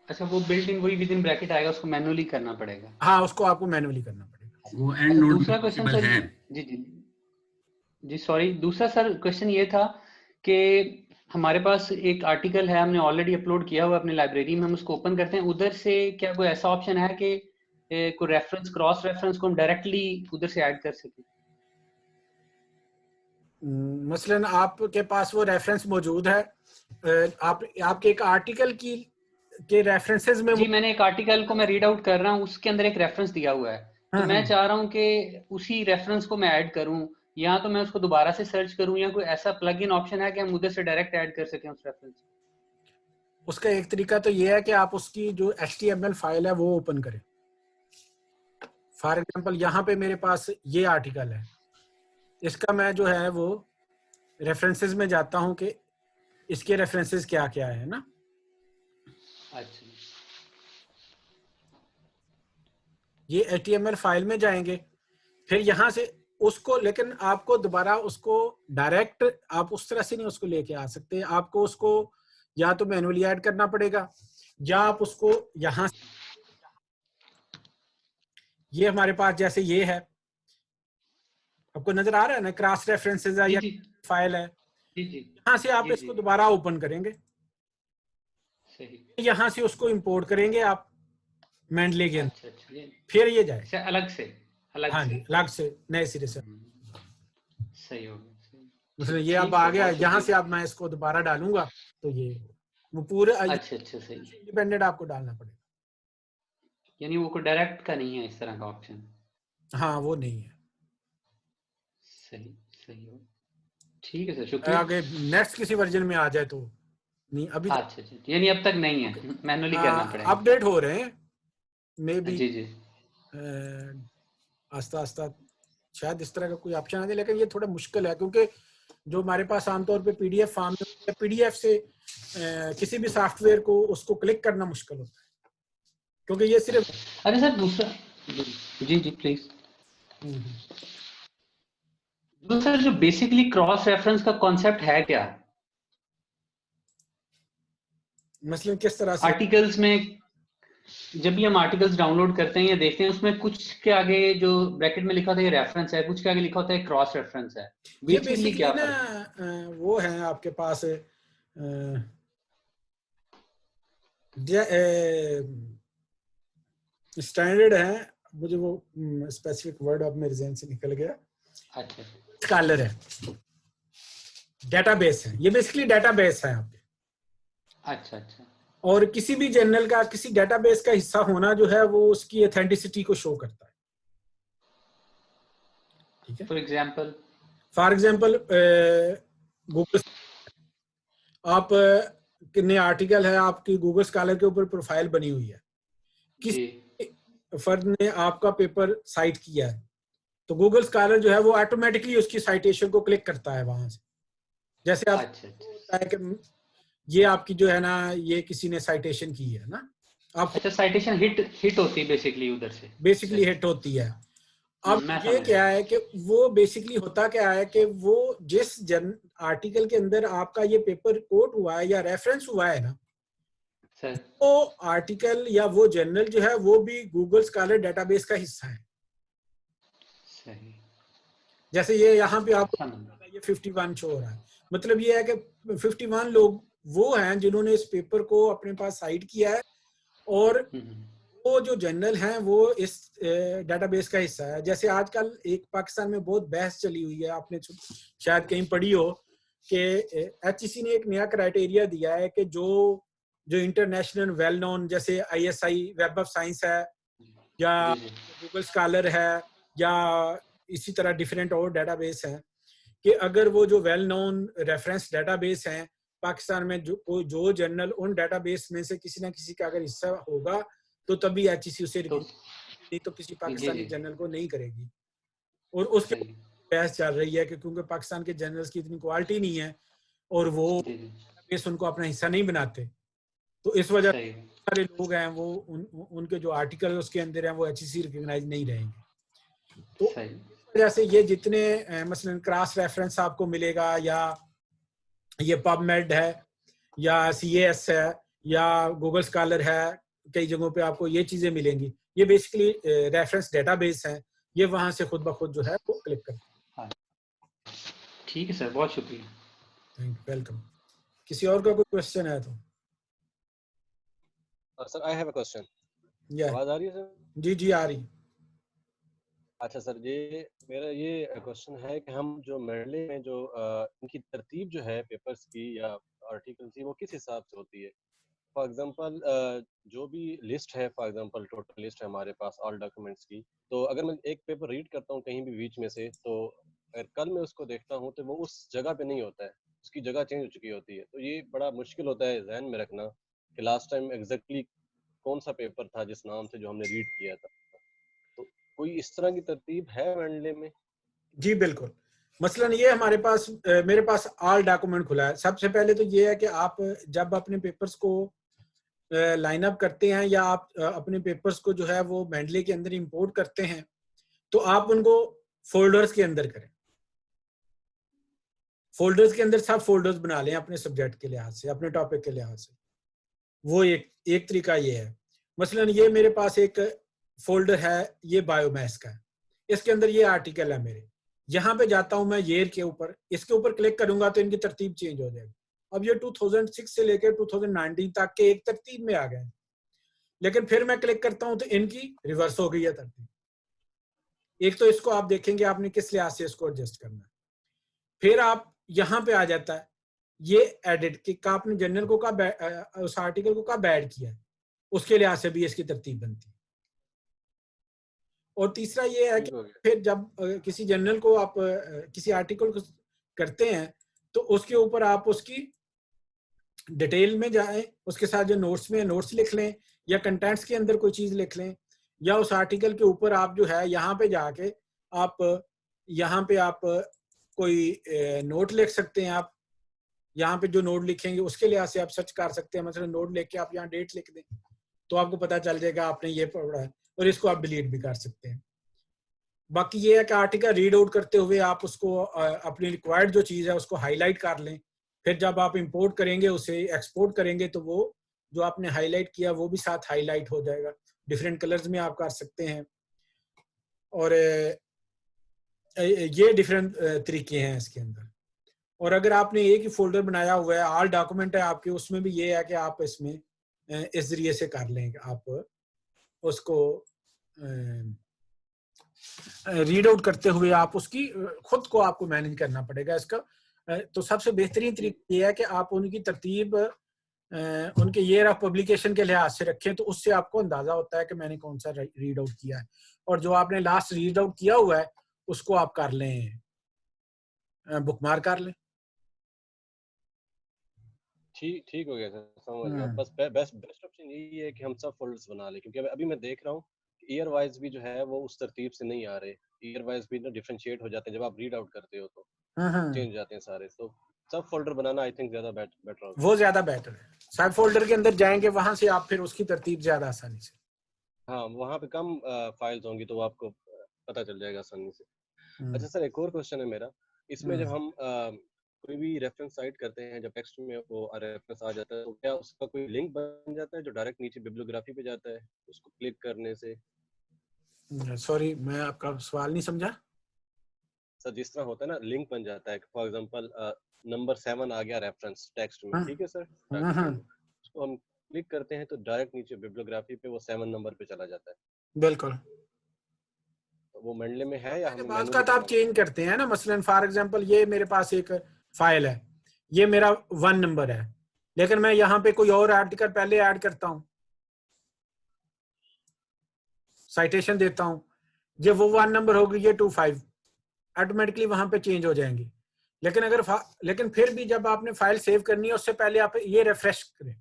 अच्छा, वो बिल्ट इन वही विद इन ब्रैकेट आएगा, उसको मैनुअली करना पड़ेगा? हाँ, उसको आपको मैनुअली करना पड़ेगा। वो एंड नोट दूसरा क्वेश्चन सर है। जी जी जी सॉरी, दूसरा सर क्वेश्चन ये था कि हमारे पास एक आर्टिकल है, हमने ऑलरेडी अपलोड किया हुआ अपनी लाइब्रेरी में, हम उसको ओपन करते हैं, उधर से क्या कोई ऐसा ऑप्शन है कि कोई रेफरेंस, क्रॉस रेफरेंस को हम डायरेक्टली उधर से ऐड कर सकें? मसलन आपके पास वो रेफरेंस मौजूद है, आपके एक आर्टिकल के रेफरेंसेस में जी, मैंने एक आर्टिकल को मैं रीड आउट कर रहा हूँ, उसके अंदर एक रेफरेंस दिया हुआ है, तो मैं चाह रहा हूँ कि उसी रेफरेंस को मैं ऐड करूँ, या तो मैं उसको दोबारा से सर्च करूँ, या कोई ऐसा प्लग इन ऑप्शन है कि हम उधर से डायरेक्ट ऐड कर सकें उस रेफरेंस? उसका एक तरीका तो ये है कि आप उसकी जो HTML फाइल है वो ओपन करें। फॉर एग्जांपल यहाँ पे मेरे पास ये आर्टिकल है, इसका मैं जो है वो रेफरेंसेस में जाता हूँ कि इसके रेफरेंसेस क्या क्या है ना। अच्छा, ये HTML फाइल में जाएंगे, फिर यहाँ से उसको, लेकिन आपको दोबारा उसको डायरेक्ट आप उस तरह से नहीं उसको लेके आ सकते, आपको उसको या तो मैनुअली ऐड करना पड़ेगा, या आप उसको यहाँ, ये हमारे पास जैसे ये है, आपको नजर आ रहा है ना, क्रॉस रेफरेंसेस है या फाइल है, यहाँ से आप इसको दोबारा ओपन करेंगे, यहाँ से उसको इंपोर्ट करेंगे आप मेंडले के अंदर, फिर ये जाए अलग से हाँ जी, अलग से नए सिरे से। सही हो गया। मतलब ये अब ठीक आ है, गया, बहुत यहाँ से शुक्रिया। अब मैं इसको दोबारा डालूंगा तो ये वो पूरे अच्छा अच्छा, सही। इंडिपेंडेंट आपको डालना पड़ेगा। यानी वो कोई डायरेक्ट का नहीं है इस तरह का ऑप्शन। हाँ वो नहीं है। सही सही हो, ठीक है सर, शुक्रिया। आगे नेक्स्ट किसी वर्जन में आ जाए तो नहीं, अभी अच्छा अच्छा, यानी अब तक नहीं है, मैनुअली करना पड़ेगा। अपडेट हो रहे हैं मे बी, जी जी। आस्ता आस्ता शायद इस तरह का कोई ऑप्शन आ जाए, लेकिन ये थोड़ा मुश्किल है क्योंकि जो हमारे पास आमतौर पे पीडीएफ फॉर्म में, पीडीएफ से किसी भी सॉफ्टवेयर को उसको क्लिक करना मुश्किल होता है क्योंकि ये सिर्फ अरे सर दूसरा, जी जी प्लीज। दूसरा जो बेसिकली क्रॉस रेफरेंस का कॉन्सेप्ट है क्या? मसलन किस तरह से? आर्टिकल्स में जब भी हम आर्टिकल्स डाउनलोड करते हैं या देखते हैं, उसमें कुछ के आगे जो ब्रैकेट में लिखा होता है ये रेफरेंस है, कुछ के आगे लिखा होता है क्रॉस रेफरेंस है, ये बेसिकली बेसिकली क्या ना फर्क है? वो है आपके पास स्टैंडर्ड है, मुझे वो स्पेसिफिक वर्ड अब मेरे जहन से निकल गया, अच्छा स्कॉलर है, डेटाबेस है, ये बेसिकली डेटाबेस है आपके। अच्छा अच्छा। और किसी भी जर्नल का किसी डेटाबेस का हिस्सा होना जो है वो उसकी ऑथेंटिसिटी को शो करता है। ठीक है, फॉर एग्जांपल गूगल, आप कितने आर्टिकल है आपकी गूगल स्कॉलर के ऊपर प्रोफाइल बनी हुई है, किसी फर्द ने आपका पेपर साइट किया है तो गूगल स्कॉलर जो है वो ऑटोमेटिकली उसकी साइटेशन को क्लिक करता है वहां से। जैसे आप अच्छा होता है कि ये आपकी जो है ना ये किसी ने साइटेशन की है ना, आप अच्छा, साइटेशन हिट होती है बेसिकली उधर से, बेसिकली हिट होती है। अब मैं ये समझ क्या रहा है कि वो बेसिकली होता क्या है कि वो जिस आर्टिकल के अंदर आपका ये पेपर कोट हुआ है या रेफरेंस हुआ है ना, सर। वो आर्टिकल या वो जर्नल जो है वो भी गूगल स्कॉलर डेटाबेस का हिस्सा है। सही, जैसे ये यहाँ पे आपको समझ रहा। ये 51 शो हो रहा है, मतलब ये है कि 51 लोग वो हैं जिन्होंने इस पेपर को अपने पास साइट किया है और वो जो जर्नल हैं वो इस डेटाबेस का हिस्सा है। जैसे आजकल एक पाकिस्तान में बहुत बहस चली हुई है, आपने शायद कहीं पढ़ी हो कि एचईसी ने एक नया क्राइटेरिया दिया है कि जो इंटरनेशनल वेल नोन जैसे आईएसआई वेब ऑफ साइंस है या गूगल स्कॉलर है या इसी तरह डिफरेंट और डेटाबेस हैं, कि अगर वो जो वेल नोन रेफरेंस डेटाबेस हैं पाकिस्तान में, जो जर्नल उन डेटाबेस में से किसी ना किसी का अगर हिस्सा होगा तो तभी एचईसी उसे नहीं तो किसी पाकिस्तानी जर्नल को नहीं करेगी। और उसके बहस चल रही है कि क्योंकि पाकिस्तान के जर्नल्स की इतनी क्वालिटी नहीं है और वो डेटाबेस उनको अपना हिस्सा नहीं बनाते, तो इस वजह से सारे लोग हैं वो उनके जो आर्टिकल उसके अंदर हैं वो एचईसी रिकॉग्नाइज नहीं रहेंगे। तो इस वजह से ये जितने मसलन क्रॉस रेफरेंस आपको मिलेगा या ये पबमेड है या सीएएस है या गूगल स्कॉलर है, कई जगहों पे आपको ये चीजें मिलेंगी, ये बेसिकली रेफरेंस डेटाबेस है, ये वहां से खुद ब खुद जो है वो क्लिक करते हैं। ठीक है सर, बहुत शुक्रिया। Thank you, welcome. किसी और का कोई क्वेश्चन है तो? Sir I have a question. आवाज आ रही है सर? जी जी आ रही। अच्छा सर, ये मेरा ये क्वेश्चन है कि हम जो मेडले में जो इनकी तरतीब जो है पेपर्स की या आर्टिकल्स की वो किस हिसाब से होती है? फॉर एग्जांपल जो भी लिस्ट है, फॉर एग्जांपल टोटल लिस्ट है हमारे पास ऑल डॉक्यूमेंट्स की, तो अगर मैं एक पेपर रीड करता हूँ कहीं भी बीच में से, तो अगर कल मैं उसको देखता हूँ तो वो उस जगह पे नहीं होता है, उसकी जगह चेंज हो चुकी होती है। तो ये बड़ा मुश्किल होता है जहन में रखना कि लास्ट टाइम एग्जैक्टली कौन सा पेपर था जिस नाम से जो हमने रीड किया था। तो कोई इस तरह की तरतीब है मेडले में? जी बिल्कुल, मसलन ये हमारे पास मेरे पास ऑल डॉक्यूमेंट खुला है। सबसे पहले तो ये है कि आप जब अपने पेपर्स को लाइन अप करते हैं या आप अपने पेपर्स को जो है वो मेडले के अंदर इंपोर्ट करते हैं तो आप उनको फोल्डर्स के अंदर करें। फोल्डर्स के अंदर सब फोल्डर्स बना लें अपने सब्जेक्ट के लिहाज से, अपने टॉपिक के लिहाज से। वो एक तरीका ये है। मसलन ये मेरे पास एक फोल्डर है, ये बायोमैस का है, इसके अंदर ये आर्टिकल है मेरे। यहाँ पे जाता हूं मैं ईयर के ऊपर, इसके ऊपर क्लिक करूंगा तो इनकी तरतीब चेंज हो जाएगी। अब ये 2006 से लेकर 2019 तक के एक तरतीब में आ गए, लेकिन फिर मैं क्लिक करता हूं तो इनकी रिवर्स हो गई है तरतीब। एक तो इसको आप देखेंगे आपने किस लिहाज से इसको एडजस्ट करना है। फिर आप यहाँ पे आ जाता है ये एडिट कि आपने जर्नल को कब उस आर्टिकल को कब ऐड किया है, उसके लिहाज से भी इसकी तरतीब बनती है। और तीसरा ये है कि फिर जब किसी जर्नल को आप किसी आर्टिकल को करते हैं तो उसके ऊपर आप उसकी डिटेल में जाएं, उसके साथ जो नोट्स में नोट्स लिख लें या कंटेंट्स के अंदर कोई चीज लिख लें, या उस आर्टिकल के ऊपर आप जो है यहाँ पे जाके आप यहाँ पे आप कोई नोट लिख सकते हैं। आप यहाँ पे जो नोट लिखेंगे उसके लिहाज से आप सर्च कर सकते हैं। मतलब नोट लिख के आप यहाँ डेट लिख दें तो आपको पता चल जाएगा आपने ये पढ़ा है, और इसको आप डिलीट भी कर सकते हैं। बाकी ये है कि आर्टिकल रीड आउट करते हुए आप उसको अपनी रिक्वायर्ड जो चीज़ है उसको हाईलाइट कर लें। फिर जब आप इंपोर्ट करेंगे, उसे एक्सपोर्ट करेंगे, तो वो जो आपने हाईलाइट किया वो भी साथ हाईलाइट हो जाएगा। डिफरेंट कलर्स में आप कर सकते हैं। और ये डिफरेंट तरीके हैं इसके अंदर। और अगर आपने एक ही फोल्डर बनाया हुआ है, ऑल डॉक्यूमेंट है आपके, उसमें भी ये है कि आप इसमें इस जरिए से कर लेंगे, आप उसको रीड आउट करते हुए आप उसकी खुद को आपको मैनेज करना पड़ेगा इसका। तो सबसे बेहतरीन तरीका ये है कि आप उनकी तरतीब उनके ईयर ऑफ पब्लिकेशन के लिहाज से रखें, तो उससे आपको अंदाजा होता है कि मैंने कौन सा रीड आउट किया है। और जो आपने लास्ट रीड आउट किया हुआ है उसको आप कर लें, बुकमार्क कर लें। ठीक हो गया सर, समझ गया। बस बेस्ट ऑप्शन यही है कि हम सब फोल्डर्स बना लें, क्योंकि अभी मैं देख रहा हूँ ईयर वाइज भी जो है वो उस तरतीब से नहीं आ रहे। ईयर वाइज भी ना डिफरेंशिएट हो जाते हैं, जब आप रीड आउट करते हो तो चेंज हो जाते हैं सारे। तो सब फोल्डर बनाना आई थिंक ज्यादा बेटर होगा। वो ज्यादा बेटर है। सब फोल्डर के अंदर जाएंगे, वहां से आप फिर उसकी तरतीब ज्यादा आसानी से, हाँ वहाँ पे कम फाइल्स होंगी तो आपको पता चल जाएगा आसानी से। अच्छा सर, एक और क्वेश्चन है मेरा। इसमें जब हम कोई भी रेफरेंस साइट करते हैं, जब टेक्स्ट में वो रेफरेंस आ जाता है, तो क्या उसका कोई लिंक बन जाता है जो डायरेक्ट नीचे बिब्लियोग्राफी पे जाता है उसको क्लिक करने से? सॉरी मैं आपका सवाल नहीं समझा सर। जिस तरह होता है ना, लिंक बन जाता है, फॉर एग्जांपल नंबर 7 आ गया रेफरेंस टेक्स्ट में, ठीक है सर, उसको हम क्लिक करते हैं तो डायरेक्ट नीचे बिब्लियोग्राफी पे वो 7 नंबर पे चला जाता है। बिल्कुल। तो वो मेंडले में है या हमें बात का आप चेंज करते हैं ना। मसलन फॉर एग्जांपल ये मेरे पास एक फाइल है, ये मेरा 1 नंबर है, लेकिन मैं यहाँ पे कोई और आर्टिकल पहले ऐड करता हूँ, साइटेशन देता हूँ, जब वो 1 नंबर हो गई, ये 25 ऑटोमेटिकली वहां पे चेंज हो जाएंगी। लेकिन फिर भी जब आपने फाइल सेव करनी है उससे पहले आप ये रिफ्रेश करें।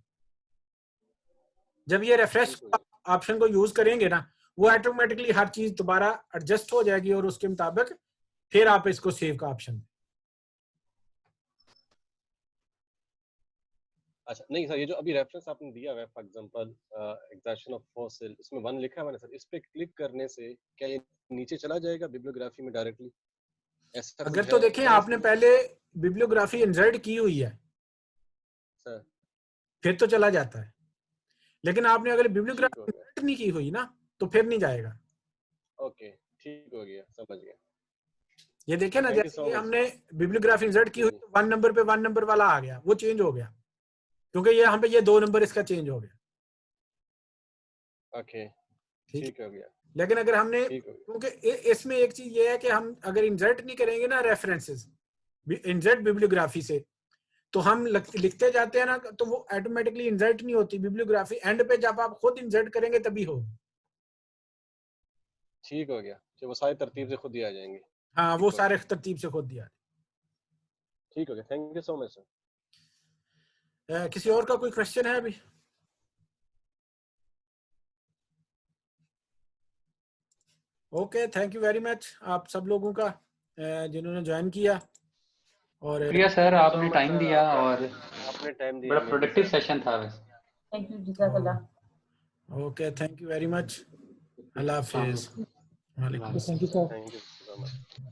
जब ये रिफ्रेश ऑप्शन को यूज करेंगे ना, वो ऑटोमेटिकली हर चीज दोबारा एडजस्ट हो जाएगी और उसके मुताबिक फिर आप इसको सेव का ऑप्शन। अच्छा नहीं सर, ये जो अभी रेफरेंस आपने दिया है, for example extraction of fossil, इसमें 1 लिखा है मैंने सर, इस पे क्लिक करने से क्या ये नीचे चला जाएगा बिब्लियोग्राफी में डायरेक्टली? ऐसा अगर तो देखें आपने पहले बिब्लियोग्राफी इंसर्ट की हुई है सर, फिर तो चला जाता है, लेकिन आपने अगर बिब्लियोग्राफी इंसर्ट नहीं की हुई ना तो फिर नहीं जाएगा। ओके ठीक हो गया, समझ गया। ये देखें ना, जैसे हमने बिब्लियोग्राफी इंसर्ट की हुई तो 1 नंबर पे 1 नंबर वाला आ गया, वो चेंज हो गया क्योंकि ये यहाँ पे ये 2 नंबर इसका चेंज हो गया। ओके ठीक हो गया। लेकिन अगर हमने, क्योंकि इसमें एक चीज ये है कि हम अगर इंसर्ट नहीं करेंगे ना रेफरेंसेस इंसर्ट बिब्लियोग्राफी से, तो हम लिखते जाते हैं ना, तो वो ऑटोमेटिकली इंसर्ट नहीं होती बिब्लियोग्राफी। एंड पे जब आप खुद इंसर्ट करेंगे तभी होगी। ठीक हो गया, जो वो सारी तरतीब से खुद ही आ जाएंगे। हाँ वो सारे तरतीब से खुद दिया। ठीक हो गया, thank you so much sir. किसी और का कोई क्वेश्चन है अभी? Okay, thank you very much आप सब लोगों का जिन्होंने ज्वाइन किया। और शुक्रिया सर, आपने टाइम दिया और आपने टाइम दिया, बड़ा प्रोडक्टिव सेशन था वैसे। थैंक यू जज़ाकल्लाह। Okay, thank you very much. अल्लाह हाफिज। Thank you sir. Thank you so much.